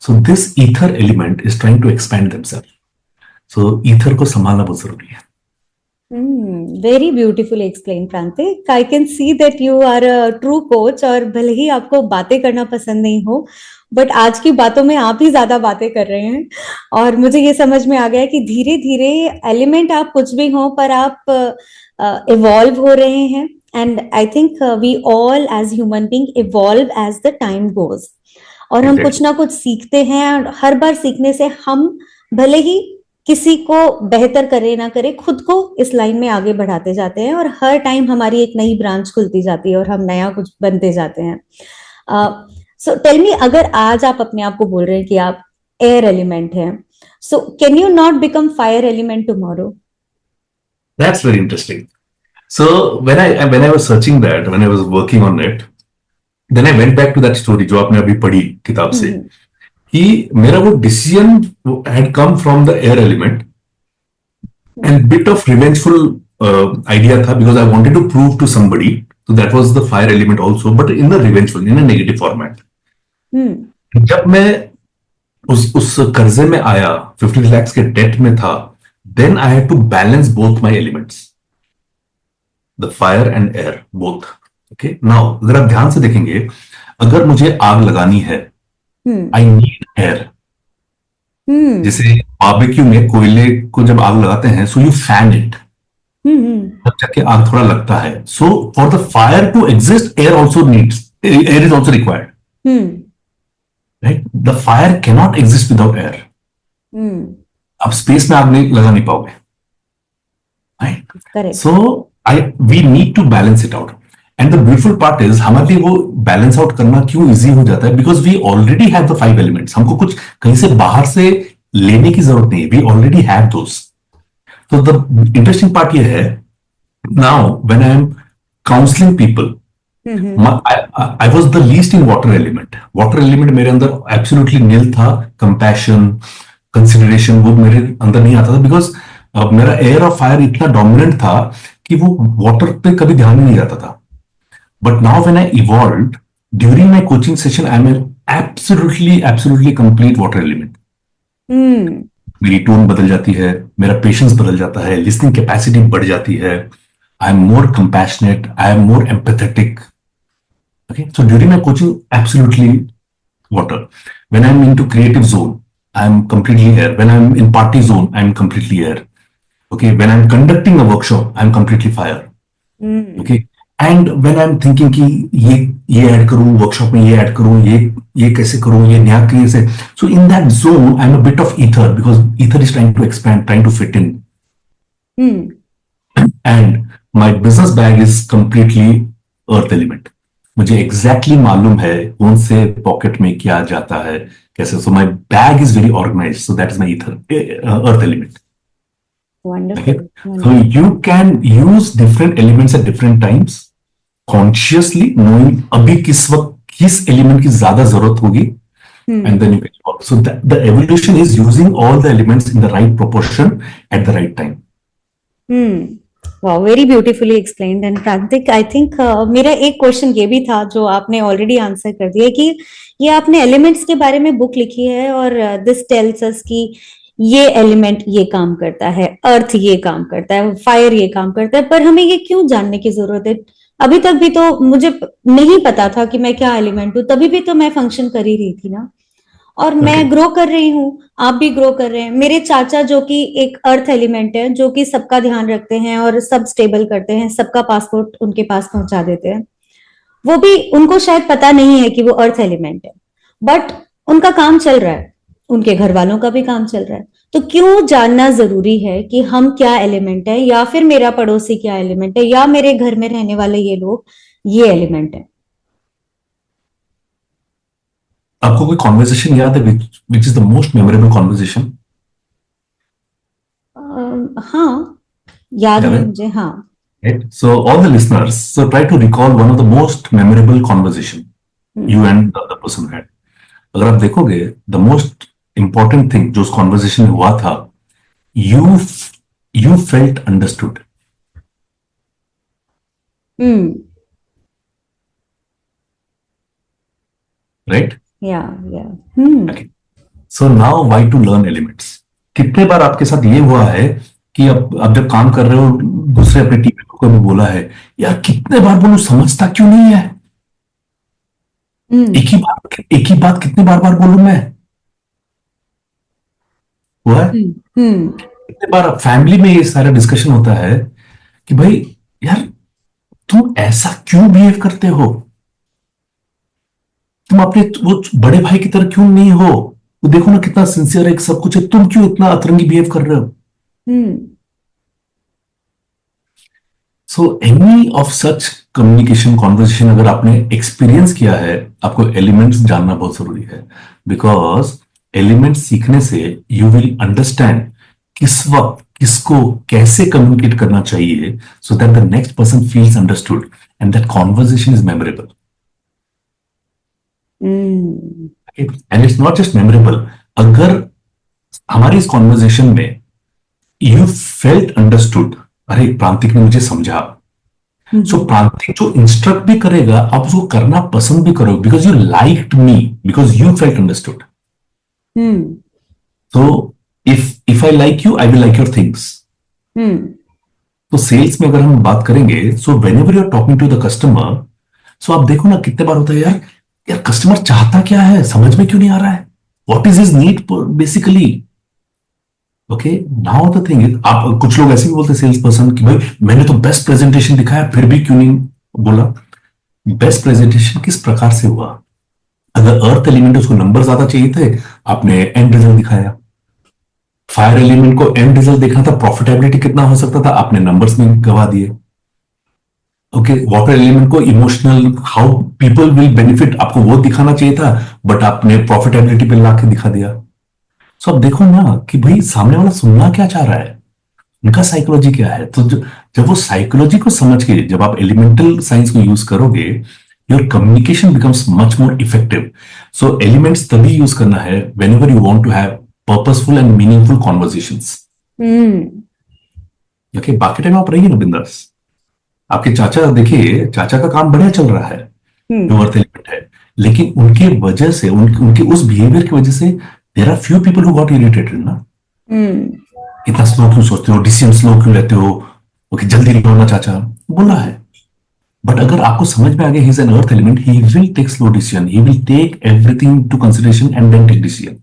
So this ether element is trying to expand themselves। So ether को संभालना बहुत जरूरी है। Very beautifully explain Prantik. I can see that you are a true coach, और भले ही आपको बातें करना पसंद नहीं हो, बट आज की बातों में आप ही ज्यादा बातें कर रहे हैं। और मुझे ये समझ में आ गया कि धीरे धीरे एलिमेंट आप कुछ भी हो, पर आप इवॉल्व हो रहे हैं। And I think we all as human being evolve as the time goes, और हम कुछ ना कुछ सीखते हैं, और हर बार सीखने से हम भले ही किसी को बेहतर करे ना करे, खुद को इस लाइन में आगे बढ़ाते जाते हैं, और हर टाइम हमारी एक नई ब्रांच खुलती जाती है और हम नया कुछ बनते जाते हैं। सो टेल मी, अगर आज आप अपने आप को बोल रहे हैं कि आप एयर एलिमेंट हैं, so can you not become fire element tomorrow? That's very interesting। So when I was searching that, when I was working on it, then I went back to that story जो आपने अभी पढ़ी किताब से, कि मेरा वो decision had come from the air element and bit of revengeful idea था, because I wanted to prove to somebody, so that was the fire element also, but in the revengeful, in a negative format। जब मैं उस कर्जे में आया, 15 lakhs के date में था, then I had to balance both my elements, the fire and air, both. Okay, now अगर आप ध्यान से देखेंगे, अगर मुझे आग लगानी है, आई नीड एयर. जैसे बारबेक्यू में कोयले को जब आग लगाते हैं, सो यू फैन इट, तब जाके आग थोड़ा लगता है. So for the fire to exist, air is also required, right? The fire cannot exist without air. आप स्पेस में आग नहीं लगा नहीं पाओगे, right? Correct. So we need to balance it out. And the beautiful part is, हमारे लिए वो बैलेंस आउट करना क्यों इजी हो जाता है? Because we already have the 5 elements. हमको कुछ कहीं से बाहर से लेने की जरूरत नहीं है. We already have those. तो द इंटरेस्टिंग पार्ट ये है, now when I am counselling people, I was the least in water element. Water element मेरे अंदर absolutely nil था. Compassion, consideration वो मेरे अंदर नहीं आता था, बिकॉज मेरा एयर और फायर इतना डोमिनेंट था कि वो वाटर पे कभी ध्यान ही नहीं जाता था. But now when I evolved during my coaching session, I am absolutely complete water element. मेरी टोन बदल जाती है, मेरा पेशेंस बदल जाता है, लिसनिंग कैपेसिटी बढ़ जाती है. I am more compassionate, I am more empathetic. Okay, so during my coaching, absolutely water. When I'm into creative zone, I'm completely air. When I'm in party zone, I'm completely air. Okay, when I'm conducting a workshop, I'm completely fire. Okay, and when I'm thinking कि ये add करूँ workshop में, ये add करूँ, ये कैसे करूँ, ये नया कैसे, so in that zone, I'm a bit of ether, because ether is trying to expand, trying to fit in. And my business bag is completely earth element. मुझे एग्जैक्टली मालूम है कौन से पॉकेट में क्या जाता है, कैसे. So my bag is very organised, so that is my earth element. So you can use different elements at different times consciously, knowing अभी किस वक्त किस एलिमेंट की ज्यादा जरूरत होगी, and then you can evolve. So the evolution is using all the elements in the right proportion at the right time. Wow, very beautifully explained. And Prantik, I think मेरा एक क्वेश्चन ये भी था जो आपने ऑलरेडी आंसर कर दिया, कि ये आपने एलिमेंट्स के बारे में बुक लिखी है और दिस टेल्स अस कि ये एलिमेंट ये काम करता है, अर्थ ये काम करता है, फायर ये काम करता है, पर हमें ये क्यों जानने की जरूरत है? अभी तक भी तो मुझे नहीं पता था कि मैं क्या एलिमेंट हूँ, तभी भी तो मैं फंक्शन कर ही रही थी ना. और मैं ग्रो कर रही हूँ, आप भी ग्रो कर रहे हैं. मेरे चाचा जो कि एक अर्थ एलिमेंट है, जो कि सबका ध्यान रखते हैं और सब स्टेबल करते हैं, सबका पासपोर्ट उनके पास पहुंचा देते हैं, वो भी, उनको शायद पता नहीं है कि वो अर्थ एलिमेंट है, बट उनका काम चल रहा है, उनके घर वालों का भी काम चल रहा है. तो क्यों जानना जरूरी है कि हम क्या एलिमेंट है, या फिर मेरा पड़ोसी क्या एलिमेंट है, या मेरे घर में रहने वाले ये लोग ये एलिमेंट है? आपको कोई कॉन्वर्सेशन याद है which is the most memorable conversation? हाँ, याद है मुझे. हाँ. Right? So all the listeners, so try to recall one of the most memorable conversation you and the other person had. अगर आप देखोगे, the most important thing जो उस conversation में हुआ था, you felt understood. Right? Yeah. Okay. So now why to learn elements? कितने बार आपके साथ ये हुआ है कि अब जब काम कर रहे हो, दूसरे अपने टीम को भी बोला है, यार कितने बार बोलूं, समझता क्यों नहीं है? एक ही बात कितने बार बोलूं मैं? हुआ है? कितने बार फैमिली में ये सारा डिस्कशन होता है कि भाई यार तुम ऐसा क्यों बिहेव करते हो, तुम अपने वो बड़े भाई की तरह क्यों नहीं हो, वो देखो ना कितना सिंसियर है, सब कुछ है, तुम क्यों इतना अतरंगी बिहेव कर रहे हो? So any of such communication conversation अगर आपने एक्सपीरियंस किया है, आपको एलिमेंट्स जानना बहुत जरूरी है, बिकॉज एलिमेंट्स सीखने से यू विल अंडरस्टैंड किस वक्त किसको कैसे कम्युनिकेट करना चाहिए, so that the next person feels understood and that conversation is memorable. And it's not just memorable, अगर हमारी इस कॉन्वर्सेशन में यू फेल्ट अंडरस्टूड, अरे प्रांतिक ने मुझे समझा, सो प्रांतिक जो इंस्ट्रक्ट भी करेगा आप उसको करना पसंद भी करोगे, because you liked me, because you felt understood. तो if I like you, I will like your things. Hmm तो सेल्स में अगर हम बात करेंगे, so whenever you are talking to the customer, so आप देखो ना कितने बार होता है यार, यार कस्टमर चाहता क्या है, समझ में क्यों नहीं आ रहा है, what is his need basically. Okay, now the thing is, आप कुछ लोग ऐसे भी बोलते हैं सेल्स पर्सन कि भाई मैंने तो बेस्ट प्रेजेंटेशन दिखाया फिर भी क्यों नहीं बोला। बेस्ट प्रेजेंटेशन किस प्रकार से हुआ? अगर अर्थ एलिमेंट उसको नंबर ज्यादा चाहिए थे, आपने एंड रिजल्ट दिखाया। फायर एलिमेंट को एंड रिजल्ट देखना था, प्रॉफिटेबिलिटी कितना हो सकता था, आपने नंबर्स में गवा दिए। ओके, वाटर एलिमेंट को emotional, how people will benefit, आपको वो दिखाना चाहिए था, बट आपने प्रॉफिटेबिलिटी पे ला के दिखा दिया। सो अब देखो ना कि भाई सामने वाला सुनना क्या चाह रहा है, उनका साइकोलॉजी क्या है। तो जब वो साइकोलॉजी को समझ के जब आप एलिमेंटल साइंस को यूज करोगे, your communication becomes much more effective. So elements तभी यूज करना है whenever you want to have purposeful and meaningful conversations. Okay, बाकी टाइम आप रहिए ना बिंदास। आपके चाचा, देखिए चाचा का काम बढ़िया चल रहा है, जो अर्थ एलिमेंट है, लेकिन उनके वजह से, उनके उस बिहेवियर की वजह से there are few people who got irritated ना। इतना स्लो क्यों सोचते हो, डिसीजन स्लो क्यों लेते हो, ओके जल्दी लो ना चाचा, बोला है। बट अगर आपको समझ में आ गया he is an earth element, he will take slow decision, he will take everything to consideration and then take decision.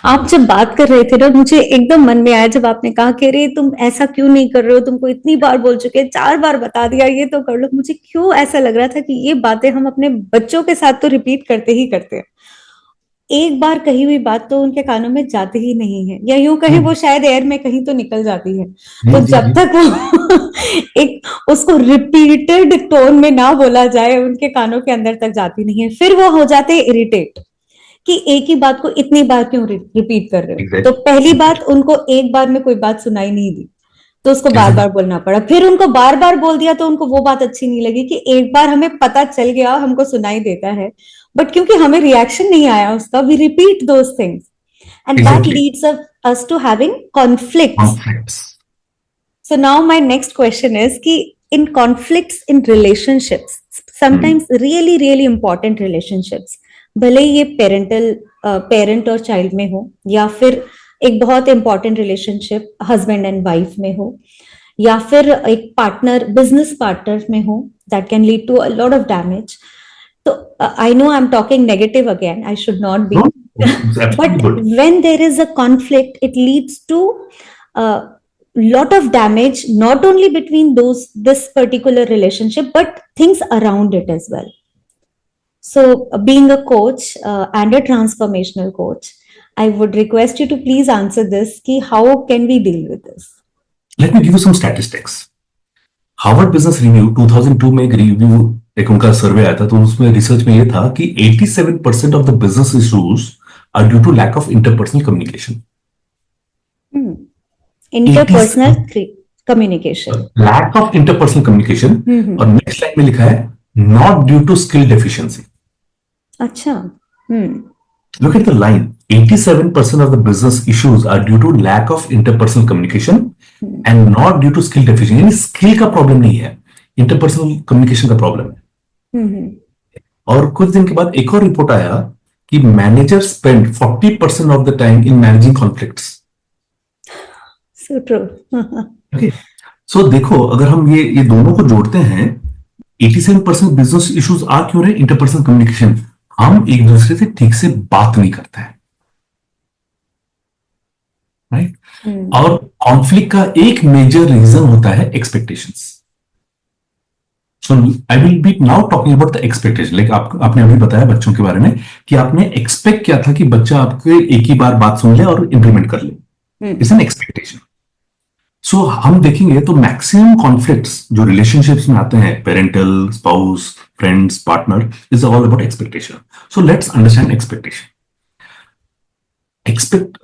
आप जब बात कर रहे थे ना, मुझे एकदम मन में आया जब आपने कहा कि अरे तुम ऐसा क्यों नहीं कर रहे हो, तुमको इतनी बार बोल चुके, 4 बार बता दिया ये तो कर लो। मुझे क्यों ऐसा लग रहा था कि ये बातें हम अपने बच्चों के साथ तो रिपीट करते ही करते हैं। एक बार कही हुई बात तो उनके कानों में जाती ही नहीं है, या यूं कहें वो शायद एयर में कहीं तो निकल जाती है। तो जब तक वो एक उसको रिपीटेड टोन में ना बोला जाए, उनके कानों के अंदर तक जाती नहीं है। फिर वो हो जाते हैं इरिटेट कि एक ही बात को इतनी बार क्यों रिपीट कर रहे हो। तो पहली बात, उनको एक बार में कोई बात सुनाई नहीं दी, तो उसको बार बार बोलना पड़ा। फिर उनको बार बार बोल दिया तो उनको वो बात अच्छी नहीं लगी कि एक बार हमें पता चल गया, हमको सुनाई देता है, बट क्योंकि हमें रिएक्शन नहीं आया उसका, we repeat those things and that leads us to having conflicts. So now my next question is कि in conflicts in relationships, sometimes really really important relationships, भले ये पेरेंट और चाइल्ड में हो, या फिर एक बहुत important relationship husband and wife में हो, या फिर एक पार्टनर, बिजनेस पार्टनर में हो, that can lead to a lot of damage. तो I know I am talking negative again, I should not be, but when there is a conflict, it leads to lot of damage, not only between this particular relationship, but things around it as well. So being a coach and a transformational coach, I would request you to please answer this, ki how can we deal with this? Let me give you some statistics. Harvard Business Review 2002 में एक review, एक उनका सर्वे आया था, तो उसमें research में ये था कि 87% of the business issues are due to lack of interpersonal communication. Interpersonal communication, lack of interpersonal communication, और नेक्स्ट लाइन में लिखा है not due to skill deficiency. अच्छा, look at the line, 87% of the business issues are due to lack of interpersonal communication and not due to skill deficiency. यानी skill का problem नहीं है, interpersonal communication का problem है। और कुछ दिन के बाद एक और रिपोर्ट आया कि manager spend 40% of the time in managing conflicts. So true. Okay. So देखो, अगर हम ये दोनों को जोड़ते हैं, 87% बिजनेस इश्यूज आ क्यों रहे? इंटरपर्सनल कम्युनिकेशन, हम एक दूसरे से ठीक से बात नहीं करते हैं, राइट? और कॉन्फ्लिक्ट का एक मेजर रीजन होता है expectations. So I will B now talking about the expectation. Like आपने अभी बताया बच्चों के बारे में कि आपने एक्सपेक्ट किया था कि बच्चा आपके एक ही बार बात सुन ले और इंप्लीमेंट कर ले, इट्स एन एक्सपेक्टेशन। सो हम देखेंगे तो मैक्सिमम कॉन्फ्लिक्ट्स जो रिलेशनशिप्स में आते हैं, parental, spouse, friends, partner, is all about expectation. So let's understand expectation.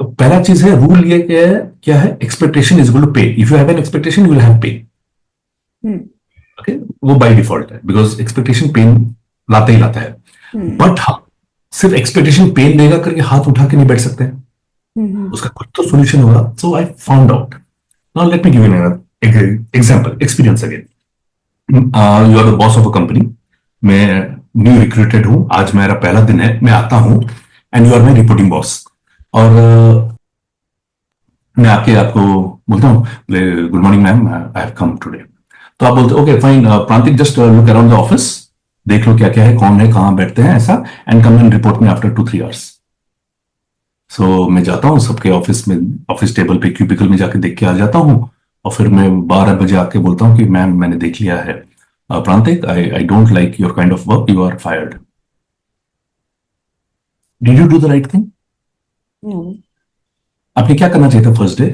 पहला चीज है, रूल ये क्या है? एक्सपेक्टेशन इज इक्वल टू पे। If you have an expectation u will have पे। ओके, वो बाय डिफॉल्ट है, बिकॉज एक्सपेक्टेशन पेन लाता ही लाता है। बट हम सिर्फ एक्सपेक्टेशन पेन देगा करके हाथ उठा के नहीं बैठ सकते, उसका कुछ तो सोल्यूशन होगा। So I found out. Now let me give you an example, experience again. You are the boss of a company. मैं न्यू रिक्रूटेड हूं, आज मेरा पहला दिन है, मैं आता हूं and you are my reporting boss. और मैं आके आपको बोलता हूँ, good morning ma'am, I have come today. तो आप बोलते okay fine Prantik, just look around the office, देख लो क्या क्या है, कौन है, कहाँ बैठते हैं, ऐसा, एंड कम एंड रिपोर्ट में आफ्टर 2-3 आवर्स। सो मैं जाता हूँ सबके ऑफिस में, ऑफिस टेबल पे क्यूबिकल में जाके देख के आ जाता हूँ, और फिर मैं 12 बजे आके बोलता हूँ कि मैम मैंने देख लिया है, Prantik I I don't like your kind of work, you are fired. Did you do the right thing? आपने क्या करना चाहिए था फर्स्ट डे?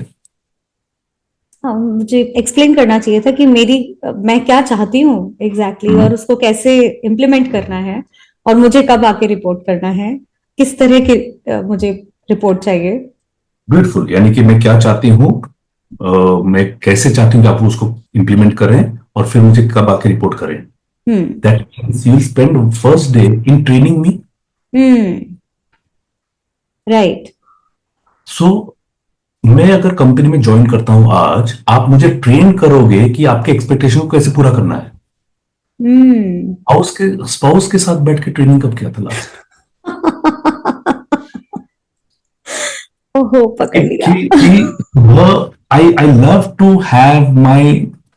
हाँ, मुझे एक्सप्लेन करना चाहिए था कि मैं क्या चाहती हूँ एग्जैक्टली और उसको कैसे इम्प्लीमेंट करना है, और मुझे कब आके रिपोर्ट करना है, किस तरह की मुझे रिपोर्ट चाहिए। ब्यूटीफुल, यानी कि मैं क्या चाहती हूँ, मैं कैसे चाहती हूँ कि आप उसको इम्प्लीमेंट करें, और फिर मुझे कब आके रिपोर्ट करें। That means you spend first day in training me. Right. So मैं अगर कंपनी में ज्वाइन करता हूं आज, आप मुझे ट्रेन करोगे कि आपके एक्सपेक्टेशन को कैसे पूरा करना है। स्पाउस के साथ बैठ के ट्रेनिंग कब किया था लास्ट? ओहो, पकड़ लिया। I love to have my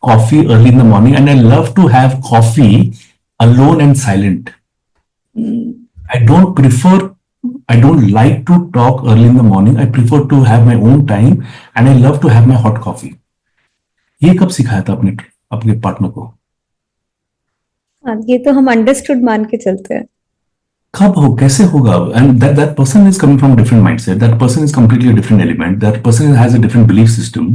coffee early in the morning, and I love to have coffee alone and silent. I don't prefer, I don't like to talk early in the morning. I prefer to have my own time, and I love to have my hot coffee. ये कब सिखाया था अपने अपने partner को? ये तो हम अंडरस्टूड मान के चलते हैं। कब हो, कैसे होगा? And that person is coming from different mindset, that person is completely different element, that person has a different belief system.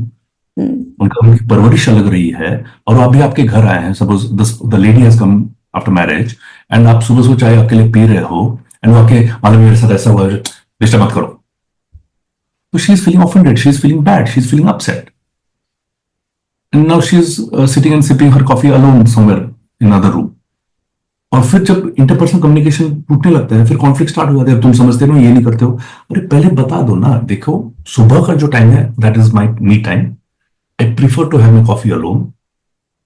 उनकी परवरिश अलग रही है, और अभी आपके घर आए हैं, suppose the lady has come after marriage, and आप सुबह सुबह चाय अकेले पी रहे हो, एंड वो आके मालूम मेरे साथ ऐसा हुआ, डिस्टर्ब मत करो, तो she is feeling offended, she is feeling bad, she is feeling upset, and now she is sitting and sipping her coffee alone somewhere in other room. और फिर जब इंटरपर्सनल कम्युनिकेशन टूटने लगता है, फिर कॉन्फ्लिक्ट स्टार्ट हो जाते हैं, तुम समझते हो ये नहीं करते हो। अरे पहले बता दो ना, देखो सुबह का जो टाइम है that is my me time, I prefer to have my coffee alone,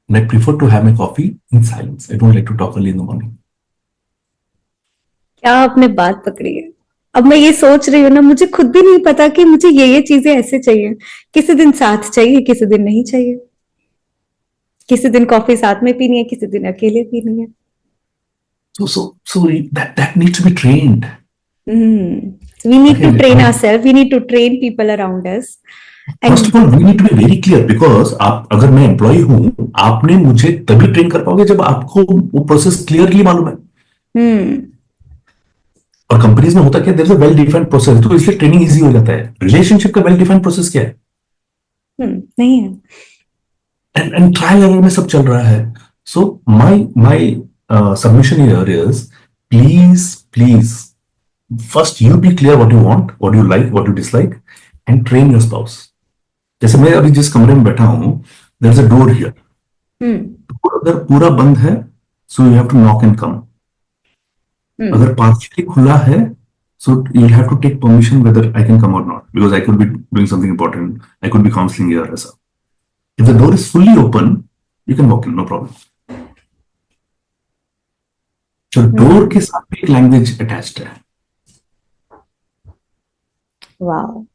and I prefer to have my coffee in silence, I don't like to talk early in the morning. क्या आपने बात पकड़ी है। अब मैं ये सोच रही हूँ ना, मुझे खुद भी नहीं पता कि मुझे ये चीजें ऐसे चाहिए, किसी दिन साथ चाहिए, किसी दिन नहीं चाहिए, किसी दिन कॉफी साथ में पीनी है, किसी दिन अकेले पीनी है। So that needs to be trained. We need to train ourselves. We need to train people around us. First of all, we need to be very clear, because आप अगर मैं एम्प्लॉय हूं, आपने मुझे तभी ट्रेन कर पाओगे जब आपको वो प्रोसेस क्लियरली मालूम है। और कंपनीज में होता क्या, there is a well defined process, तो इसलिए ट्रेनिंग इजी हो जाता है। रिलेशनशिप का वेल डिफाइंड प्रोसेस क्या है? नहीं है। एंड ट्रायल एरर में सब चल रहा है। So my submission here is, please, first you be clear what you want, what you like, what you dislike, and train your spouse. जैसे मैं अभी जिस कमरे में बैठा हूं, there is a door here. अगर पूरा बंद है, so you have to knock and come. अगर partially खुला है, so you'll have to take permission whether I can come or not, because I could be doing something important, I could be counseling here ऐसा. If the door is fully open, you can walk in, no problem. तो door के साथ भी एक language attached है। Wow,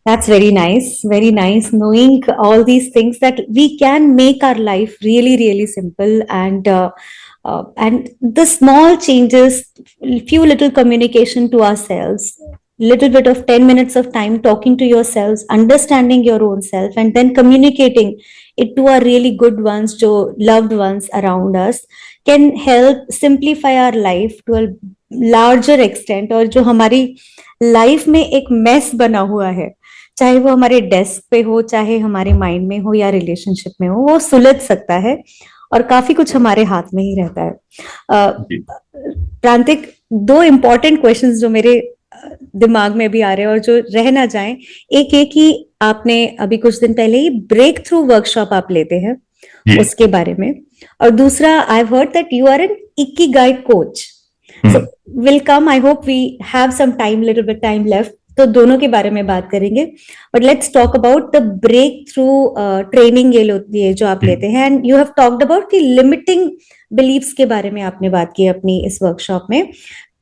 that's very nice knowing all these things, that we can make our life really, really simple, and the small changes, few little communication to ourselves, little bit of 10 minutes of time talking to yourselves, understanding your own self, and then communicating it to our really good ones, jo loved ones around us, can help simplify our life to a larger extent। और जो हमारी life में एक mess बना हुआ है, चाहे वो हमारे डेस्क पे हो, चाहे हमारे माइंड में हो, या रिलेशनशिप में हो, वो सुलझ सकता है, और काफी कुछ हमारे हाथ में ही रहता है। प्रांतिक, 2 इंपॉर्टेंट क्वेश्चंस जो मेरे दिमाग में भी आ रहे हैं और जो रह ना जाएं, एक ही आपने अभी कुछ दिन पहले ही ब्रेक थ्रू वर्कशॉप आप लेते हैं, उसके बारे में, और दूसरा, I heard that you are an ikigai coach. So will come, I hope we have some time, little bit time left, तो दोनों के बारे में बात करेंगे, but let's talk about the breakthrough training ये जो आप लेते हैं, and you have talked about the limiting believes के बारे में आपने बात की अपनी इस वर्कशॉप में।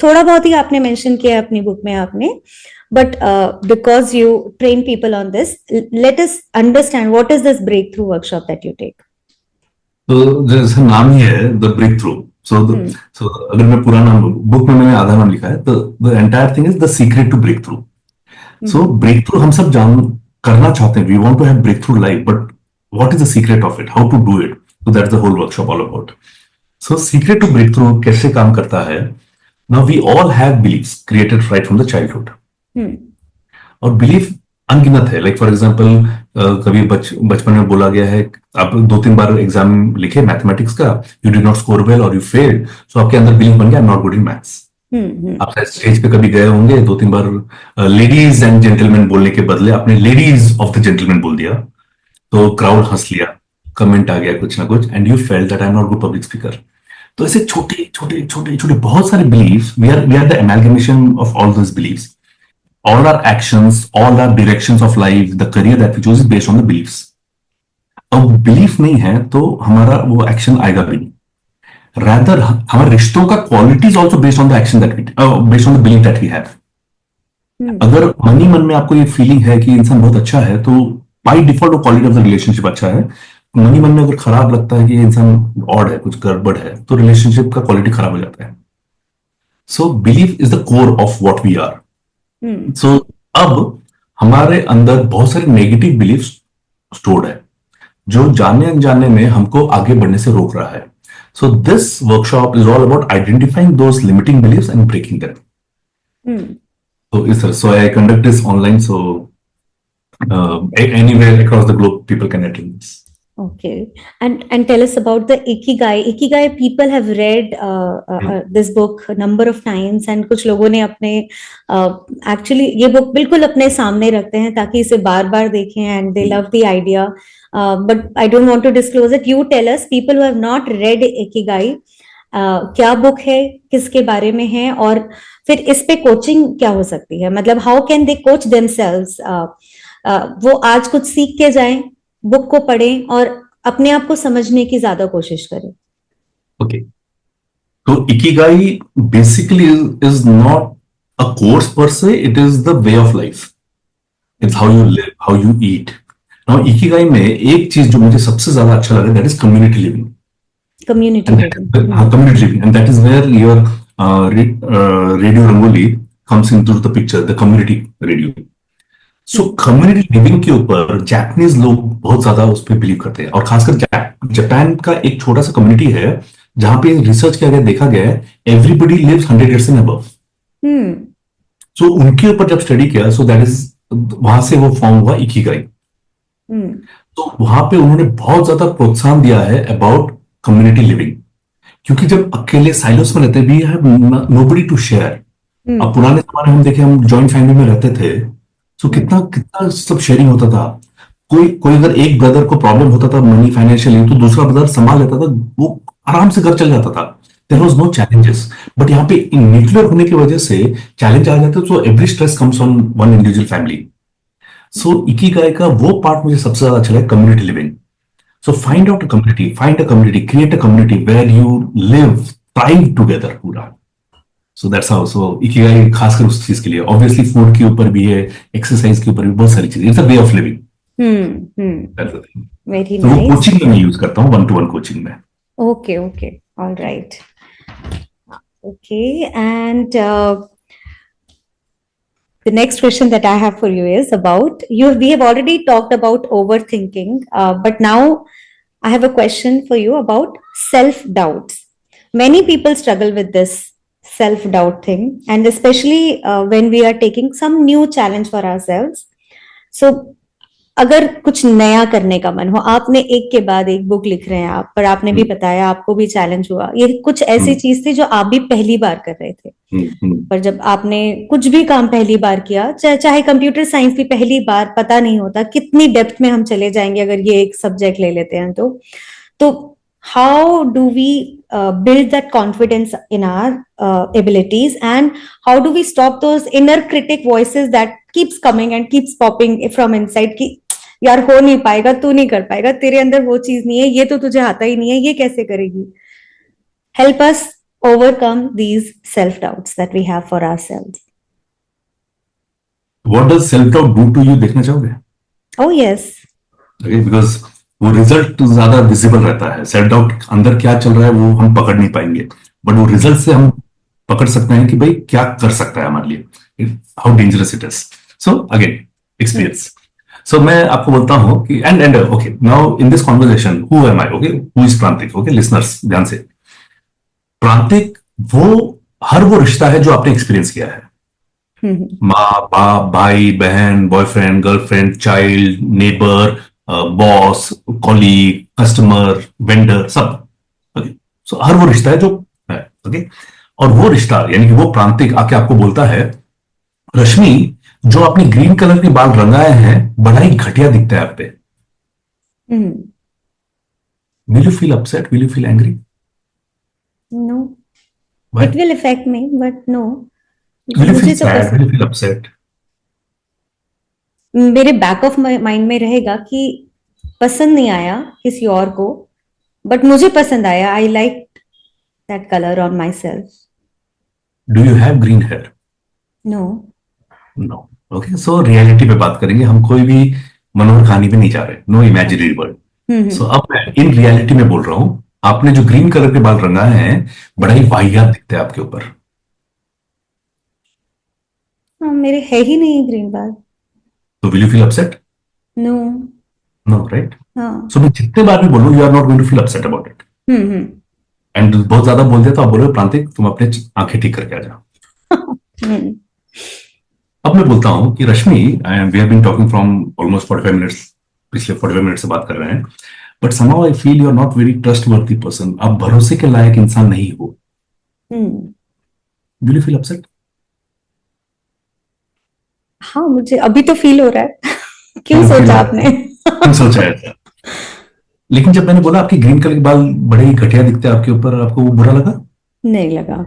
थोड़ा बहुत ही आपने मेंशन किया अपनी बुक में आपने, but because you train people on this, let us understand what is this breakthrough workshop that you take. तो जैसे नाम ही है द ब्रेक थ्रू, सो अगर मैं पूरा नाम, बुक में मैंने आधा नाम लिखा है, तो the entire thing is the secret to breakthrough. So breakthrough हम सब जान करना चाहते हैं, we want to have breakthrough life, but what is the secret of it, how to do it, so that's the whole workshop all about. So secret to breakthrough कैसे काम करता है, now we all have believes created right from the childhood, और belief अनगिनत है। Like for example, कभी बचपन में बोला गया है, आप 2-3 बार एग्जाम लिखे मैथमेटिक्स का, you did not score well और यू फेल्ड, सो आपके अंदर बिलीफ बन गया, आई am not good in maths. आप स्टेज पे कभी गए होंगे, 2-3 बार लेडीज एंड जेंटलमैन बोलने के बदले आपने लेडीज ऑफ द जेंटलमैन बोल दिया, तो क्राउड हंस लिया, कमेंट आ गया कुछ ना कुछ, and you felt that I am not good public speaker. तो ऐसे छोटे छोटे छोटे छोटे बहुत सारे believes, we are the amalgamation of all this believes. All our actions, all our directions of life, the career that we choose is based on the beliefs. अब belief नहीं है तो हमारा वो एक्शन आएगा भी नहीं। रादर हमारे रिश्तों का quality is also based on the action that we, based on the belief that we have. अगर मन में आपको ये फीलिंग है कि इंसान बहुत अच्छा है, तो बाई डिफॉल्ट वो क्वालिटी ऑफ द रिलेशनशिप अच्छा है। मन में अगर खराब लगता है कि ये इंसान ऑड है, कुछ गड़बड़ है, तो रिलेशनशिप का क्वालिटी खराब हो जाता है। So belief is the core of what we are. So अब हमारे अंदर बहुत सारे नेगेटिव बिलीफ स्टोर्ड है, जो जाने अनजाने में हमको आगे बढ़ने से रोक रहा है। So this workshop is all about identifying those limiting beliefs and breaking them. तो इस तरह, so I conduct this online, so anywhere across the globe people can attend this. Okay, and tell us about the Ikigai. Ikigai, people have read this book a number of times, and कुछ लोगों ने अपने actually ये book बिल्कुल अपने सामने रखते हैं ताकि इसे बार बार देखें, and they love the idea. But I don't want to disclose it. You tell us, people who have not read Ikigai, क्या बुक है, किसके बारे में है, और फिर इस पे कोचिंग क्या हो सकती है, मतलब how can they coach themselves? वो आज कुछ सीख के जाएं, बुक को पढ़ें और अपने आप को समझने की ज्यादा कोशिश करें। ओके, तो ikigai basically is not a course per se, it is the way of life, it's how you live, how you eat. Now ikigai में एक चीज जो मुझे सबसे ज्यादा अच्छा लगा, that is community living. Community living, and that is where your radio Rangoli comes into the picture, the community radio. So community living के ऊपर जापानीज लोग बहुत ज्यादा उस पर बिलीव करते हैं, और खासकर जापान का एक छोटा सा कम्युनिटी है जहां पे रिसर्च किया गया, देखा गया है everybody lives 100 years and above. So उनके ऊपर जब स्टडी किया, सो दैट इज, वहां से वो फॉर्म हुआ इकिगाई। तो वहां पे उन्होंने बहुत ज्यादा प्रोत्साहन दिया है अबाउट कम्युनिटी लिविंग, क्योंकि जब अकेले साइलोस में रहते, we have nobody to share. अब पुराने जमाने हम देखे, हम जॉइंट फैमिली में रहते थे, सो कितना कितना सब शेयरिंग होता था। कोई अगर एक ब्रदर को प्रॉब्लम होता था मनी फाइनेंशियली, तो दूसरा ब्रदर संभाल लेता था, वो आराम से घर चल जाता था, there was no challenges. But यहाँ पे न्यूक्लियर होने की वजह से चैलेंज आ जाते, so every stress comes on one individual family. So Ikigai का वो पार्ट मुझे सबसे ज्यादा अच्छा लगा, community living. So find out a community, find a community, create a community where you live, thrive together पूरा। So that's how, so Ikigai खासकर उस चीज के लिए, ऑब्वियसली फूड के ऊपर भी है, एक्सरसाइज के ऊपर भी, बहुत सारी चीजें, it's a way of living. That's the thing. Very तो वो नाइस। कोचिंग में मैं यूज करता हूँ, 1-to-1 कोचिंग में। Okay, okay, all right. Okay, and the next question that I have for you is about you. We have already talked about overthinking, but now I have a question for you about self-doubts. Many people struggle with this self-doubt thing, and especially when we are taking some new challenge for ourselves. So, अगर कुछ नया करने का मन हो, आपने एक के बाद एक बुक लिख रहे हैं आप, पर आपने भी बताया आपको भी चैलेंज हुआ, ये कुछ ऐसी चीज थी जो आप भी पहली बार कर रहे थे, पर जब आपने कुछ भी काम पहली बार किया, चाहे कंप्यूटर साइंस भी पहली बार, पता नहीं होता कितनी डेप्थ में हम चले जाएंगे अगर ये एक सब्जेक्ट ले लेते हैं, तो how do we build that confidence in our abilities, and how do we stop those inner critic voices that keeps coming and keeps popping from inside कि यार हो नहीं पाएगा, तू नहीं कर पाएगा, तेरे अंदर वो चीज नहीं है, ये तो तुझे आता ही नहीं है, ये कैसे करेगी। Help us overcome these self doubts that we have for ourselves. What does self doubt do to you, देखना चाहोगे? Oh yes. बिकॉज वो रिजल्ट ज्यादा विजिबल रहता है, सेल्फ डाउट अंदर क्या चल रहा है वो हम पकड़ नहीं पाएंगे, बट वो रिजल्ट से हम पकड़ सकते हैं कि भाई क्या कर सकता है हमारे लिए, how dangerous it is. So again experience. So मैं आपको बोलता हूं कि and okay, now in this conversation who am I, okay, who is Prantik, okay listeners ध्यान से। प्रांतिक हर वो रिश्ता है जो आपने एक्सपीरियंस किया है, माँ बाप, भाई बहन, boyfriend girlfriend, child, neighbour, boss, colleague, customer, vendor, सब। ओके, सो हर वो रिश्ता है जो है, ओके। और वो रिश्ता यानी कि वो प्रांतिक आके आपको बोलता है, रश्मि जो आपने ग्रीन कलर के बाल रंगाए हैं बड़ा ही घटिया दिखता है आप पे। Will you feel upset, will you feel angry? No. Why? It will affect me, but no. Will you मुझे feel तो sad? पसंद, Will you feel upset? मेरे बैक ऑफ माइंड में रहेगा कि पसंद नहीं आया किसी और को, बट मुझे पसंद आया। I like that colour on my self. Do you have green hair? No. No. Okay, so reality पे बात करेंगे हम, कोई भी मनोहर कहानी पे नहीं जा रहे, नो इमेजिनरी वर्ल्ड। सो अब मैं इन रियलिटी में बोल रहा हूं, आपने जो ग्रीन कलर के बाल रंगाए हैं बड़ा ही वाहियात दिखते हैं आपके ऊपर। हाँ, मेरे है ही नहीं ग्रीन बाल। तो will you feel upset? No. No, right? हाँ। सो मैं जितने बार भी बोलूं, you are not going to feel upset about it. And बहुत ज्यादा बोल दिया तो आप बोलो प्रांतिक तुम अपने आंखें ठीक करके आ जाओ। अब मैं बोलता हूं कि Rashmi, we have been talking from almost 45 minutes, पिछले 45 मिनट से बात कर रहे हैं, but somehow I feel you are not very trustworthy person, आप भरोसे के लायक इंसान नहीं हो। Will you feel upset? हाँ, मुझे अभी तो फील हो रहा है। क्यों सोचा आपने? क्यों सोचा ऐसा? लेकिन जब मैंने बोला आपके ग्रीन कलर के बाल बड़े ही घटिया दिखते हैं आपके ऊपर, आपको वो बुरा लगा? नहीं लगा।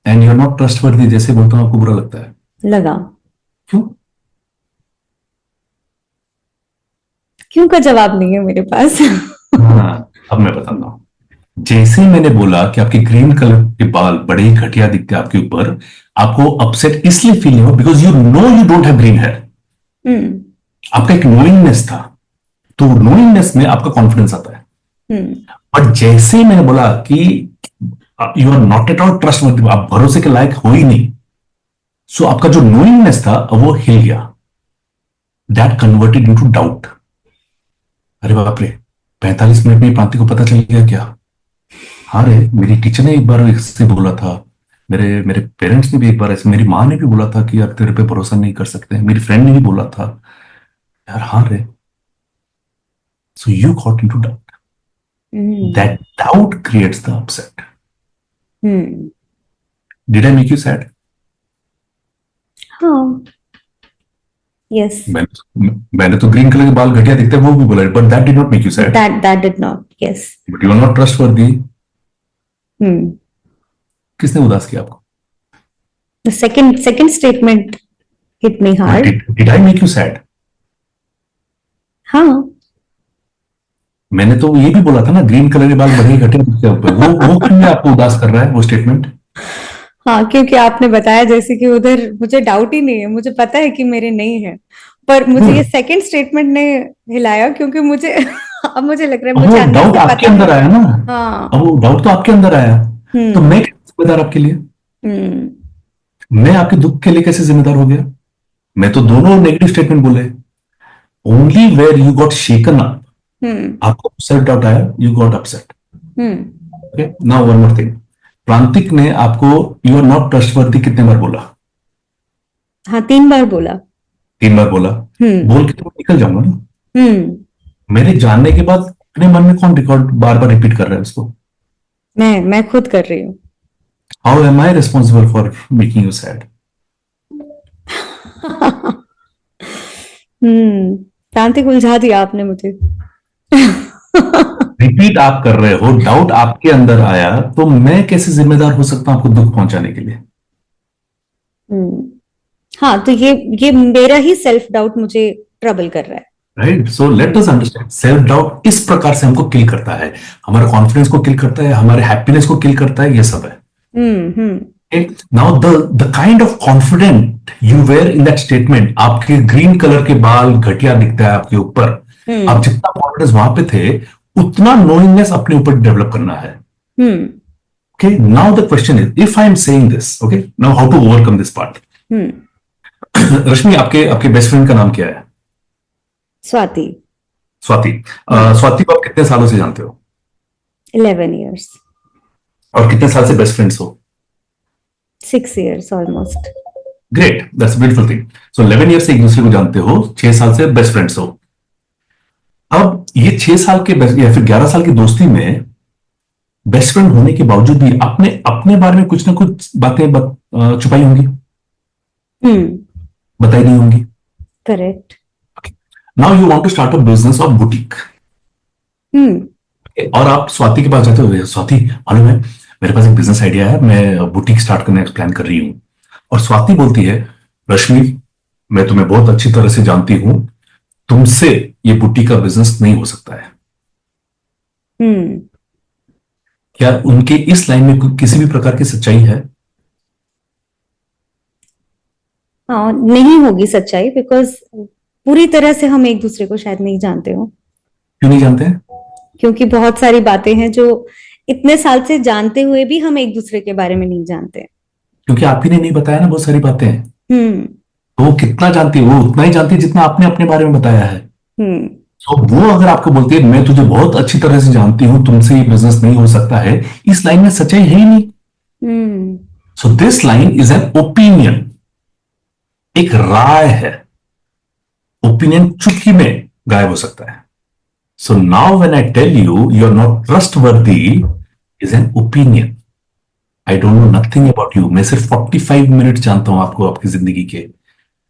And you are not trustworthy, जैसे बोलता हूं आपको बुरा लगता है? लगा। क्यों? क्यों का जवाब नहीं है मेरे पास। हाँ, अब मैं बताता हूँ। जैसे ही मैंने बोला कि आपके ग्रीन कलर के बाल बड़े ही घटिया दिखते हैं आपके ऊपर, आपको अपसेट इसलिए फील नहीं हो because you know you don't have green hair. आपका एक नोइंगनेस था, तो नोइंगनेस में आपका कॉन्फिडेंस आता है। और जैसे ही मैंने बोला कि you are not at all trustworthy, आप भरोसे के लायक हो ही नहीं, सो आपका जो नोइंगनेस था वो हिल गया, दैट कन्वर्टेड इनटू डाउट। अरे बाप रे, 45 मिनट में प्रांति को पता चल गया क्या? हाँ रे, मेरी टीचर ने एक बार ऐसे बोला था, मेरे मेरे पेरेंट्स ने भी एक बार ऐसे, मेरी माँ ने भी बोला था कि यार तेरे पे भरोसा नहीं कर सकते, मेरी फ्रेंड ने भी बोला था यार। हाँ रे, so you got into doubt, that doubt creates the upset. Did I make you sad? हाँ। यस। मैंने तो ग्रीन कलर के बाल घटिया दिखते हैं वो भी बोला, but that did not make you sad. That did not, yes. But you are not trustworthy. किसने उदास किया आपको? The second statement hit me hard. Did I make you sad? हाँ। मैंने तो ये भी बोला था ना, ग्रीन कलर के बाल बड़े घटे दिखते हैं ऊपर, वो क्यों में आपको उदास कर रहा है वो स्टेटमेंट? हाँ, क्योंकि आपने बताया जैसे कि उधर मुझे डाउट ही नहीं है, मुझे पता है कि मेरे नहीं है, पर मुझे ये सेकंड स्टेटमेंट ने हिलाया क्योंकि मुझे अब मुझे लग रहा है मुझे अंदर डाउट से आपके पता अंदर है। आया ना। हाँ। अब वो डाउट तो आपके अंदर आया, तो मैं कैसे जिम्मेदार आपके लिए? मैं आपके दुख के लिए कैसे जिम्मेदार हो गया? मैं तो दोनों नेगेटिव स्टेटमेंट बोले। Only where you got shaken up, आपको सेल्फ डाउट आया, you got upset. Okay, now one more thing, Prantik ने आपको यू आर नॉट ट्रस्टवर्दी कितने बार बोला? हाँ, 3 बार बोला। 3 बार बोला। बोल के तो निकल जाऊंगा ना। मेरे जानने के बाद अपने मन में कौन रिकॉर्ड बार बार रिपीट कर रहा है उसको? मैं खुद कर रही हूँ। How am I responsible for making you sad? Prantik उलझा दिया आपने मुझे। रिपीट आप कर रहे हो, डाउट आपके अंदर आया, तो मैं कैसे जिम्मेदार हो सकता हूं आपको दुख पहुंचाने के लिए? हाँ, तो ये मेरा ही सेल्फ डाउट मुझे ट्रबल कर रहा है। Right? So let us understand, self doubt इस प्रकार से हमको किल करता है, हमारे कॉन्फिडेंस को किल करता है, हमारे हैप्पीनेस को किल करता है, ये सब है। Hmm. Now the kind of confident you were in that statement, आपके ग्रीन कलर के बाल घटिया दिखता है आपके ऊपर, आप जितना कॉन्फिडेंस वहां पे थे, उतना नोइंगनेस अपने ऊपर डेवलप करना है। Okay, now the question is, if I am saying this, okay, now how to overcome this part? रश्मि, आपके आपके बेस्ट फ्रेंड का नाम क्या है? स्वाति। स्वाति। स्वाति को आप कितने सालों से जानते हो? 11 years। और कितने साल से बेस्ट फ्रेंड्स हो? 6 years almost। Great, that's beautiful thing. So 11 year से एक दूसरे को जानते हो, 6 साल से बेस्ट फ्रेंड्स हो। अब ये 6 साल के या फिर 11 साल की दोस्ती में बेस्ट फ्रेंड होने के बावजूद भी आपने अपने बारे में कुछ ना कुछ बातें छुपाई होंगी, बताई नहीं होंगी। Correct. Now you want to start a business of boutique, और आप स्वाति के पास जाते हो, स्वाति मालूम है मेरे पास एक बिजनेस आइडिया है, मैं बुटीक स्टार्ट करने का प्लान कर रही हूं। और स्वाति बोलती है, रश्मि मैं तुम्हें बहुत अच्छी तरह से जानती हूं, तुमसे ये बुटीक का बिजनेस नहीं हो सकता है। क्या उनके इस लाइन में किसी भी प्रकार की सच्चाई है? हाँ, नहीं होगी सच्चाई, बिकॉज पूरी तरह से हम एक दूसरे को शायद नहीं जानते हो। क्यों नहीं जानते हैं? क्योंकि बहुत सारी बातें हैं जो इतने साल से जानते हुए भी हम एक दूसरे के बारे में नहीं जानते। क्योंकि आप ही ने नहीं बताया ना बहुत सारी बातें। तो वो कितना जानती है? वो उतना ही जानती है जितना आपने अपने बारे में बताया है। तो वो अगर आपको बोलती है मैं तुझे बहुत अच्छी तरह से जानती हूं, तुमसे ये बिजनेस नहीं हो सकता है, इस लाइन में सच्चाई है ही नहीं। So this line is an opinion, एक राय है। ओपिनियन चुटकी में गायब हो सकता है। So now when I tell you you are not trustworthy is an opinion. I don't know nothing about you, मैं सिर्फ 45 मिनट जानता हूं आपको, आपकी जिंदगी के।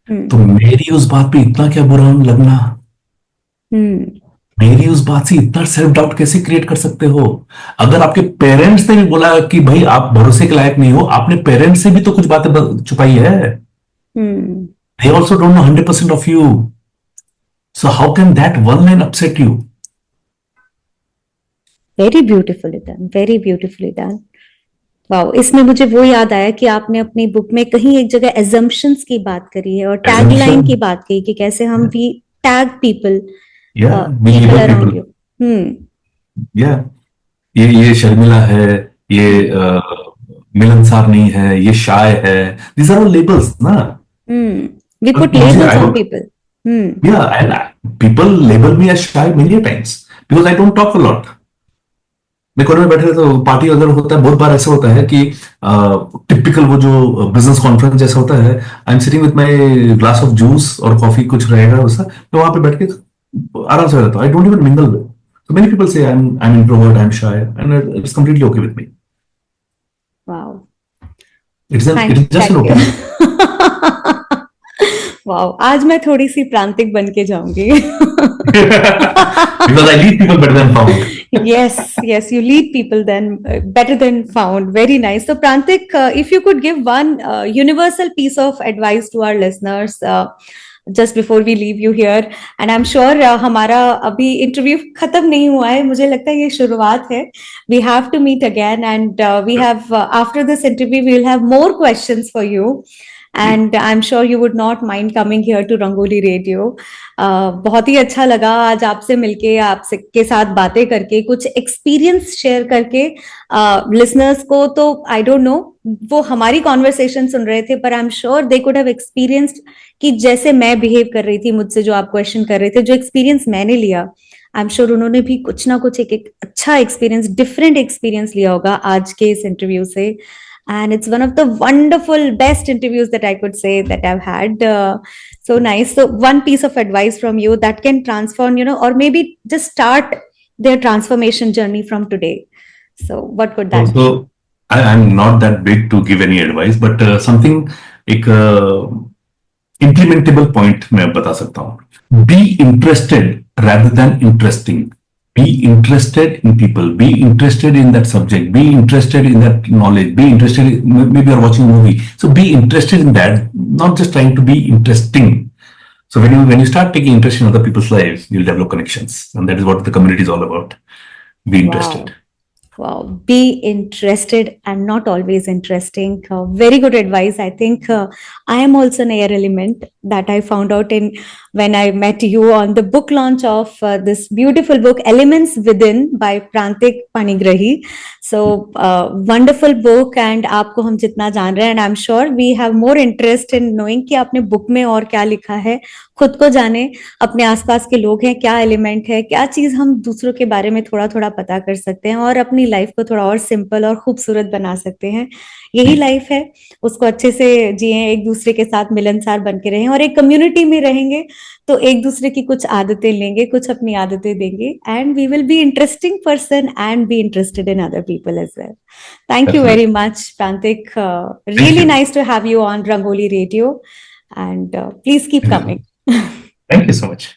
तो मेरी उस बात पे इतना क्या बुरा लगना? मेरी उस बात से इतना सेल्फ डाउट कैसे क्रिएट कर सकते हो? अगर आपके पेरेंट्स ने भी बोला कि भाई आप भरोसे के लायक नहीं हो, आपने पेरेंट्स से भी तो कुछ बातें छुपाई है। They also don't know 100% of you. So how can that one line upset you? Very beautifully done, very beautifully done. Wow, इसमें मुझे वो याद आया कि आपने अपनी बुक में कहीं एक जगह assumptions की बात करी है और टैगलाइन की बात की कि कैसे हम भी tag people, people around you. ये शर्मिला है, ये मिलनसार नहीं है, ये शाय है, these are all labels ना। We put labels on people. Yeah, and people label me as shy many times because I don't talk a lot. मैं कोने में बैठे रहता हूँ, पार्टी अगर होता है बहुत बार ऐसा होता है कि टिपिकल वो जो बिजनेस कॉन्फ्रेंस जैसा होता है, I am sitting with my glass of juice और कॉफी कुछ रहेगा वैसा, तो वहां पे बैठ के आराम से रहता हूँ। I don't even mingle with, so many people से I am introvert, I am shy, and it's completely okay with me. Wow, it's just an opinion. Wow, आज मैं थोड़ी सी प्रांतिक बन के जाऊंगी। Because I lead people better than found. Yes, you lead people then better than found. Very nice. So Prantik, if you could give one universal piece of advice to our listeners just before we leave you here, and I'm sure हमारा अभी interview खत्म नहीं हुआ है, मुझे लगता है ये शुरुआत है. We have to meet again, and we have after this interview we will have more questions for you. And I'm sure you would not mind coming here to Rangoli Radio. बहुत ही अच्छा लगा आज आपसे मिलके, आपसे के साथ बातें करके, कुछ एक्सपीरियंस शेयर करके लिसनर्स को। तो आई डोंट नो वो हमारी कॉन्वर्सेशन सुन रहे थे, पर I am sure they could have experienced कि जैसे मैं बिहेव कर रही थी मुझसे, जो आप क्वेश्चन कर रहे थे, जो एक्सपीरियंस मैंने लिया, आई एम श्योर उन्होंने भी कुछ ना कुछ एक अच्छा एक्सपीरियंस, डिफरेंट एक्सपीरियंस लिया होगा आज के इस इंटरव्यू से। And it's one of the wonderful, best interviews that I could say that I've had. So nice. So one piece of advice from you that can transform, or maybe just start their transformation journey from today. So what could that be? I'm not that big to give any advice, but something एक implementable point मैं बता सकता हूँ. Be interested rather than interesting. Be interested in people, be interested in that subject, be interested in that knowledge, be interested in, maybe you're watching a movie, so be interested in that, not just trying to be interesting. So when you start taking interest in other people's lives, you'll develop connections, and that is what the community is all about. Be interested. Wow. Wow, be interested and not always interesting. Very good advice. I think I am also an air element that I found out in when I met you on the book launch of this beautiful book, Elements Within by Prantik Panigrahi. So wonderful book, and आपको हम जितना जान रहे हैं, and I'm sure we have more interest in knowing कि आपने book में और क्या लिखा है. खुद को जाने, अपने आसपास के लोग हैं, क्या एलिमेंट है, क्या चीज हम दूसरों के बारे में थोड़ा थोड़ा पता कर सकते हैं और अपनी लाइफ को थोड़ा और सिंपल और खूबसूरत बना सकते हैं. यही लाइफ है, उसको अच्छे से जिए, एक दूसरे के साथ मिलनसार बन के रहें, और एक कम्युनिटी में रहेंगे तो एक दूसरे की कुछ आदतें लेंगे, कुछ अपनी आदतें देंगे, and we will be interesting person and be interested in other people as well. Thank you very much, Prantik. Really nice to have you on Rangoli Radio, and please keep coming. Thank you so much.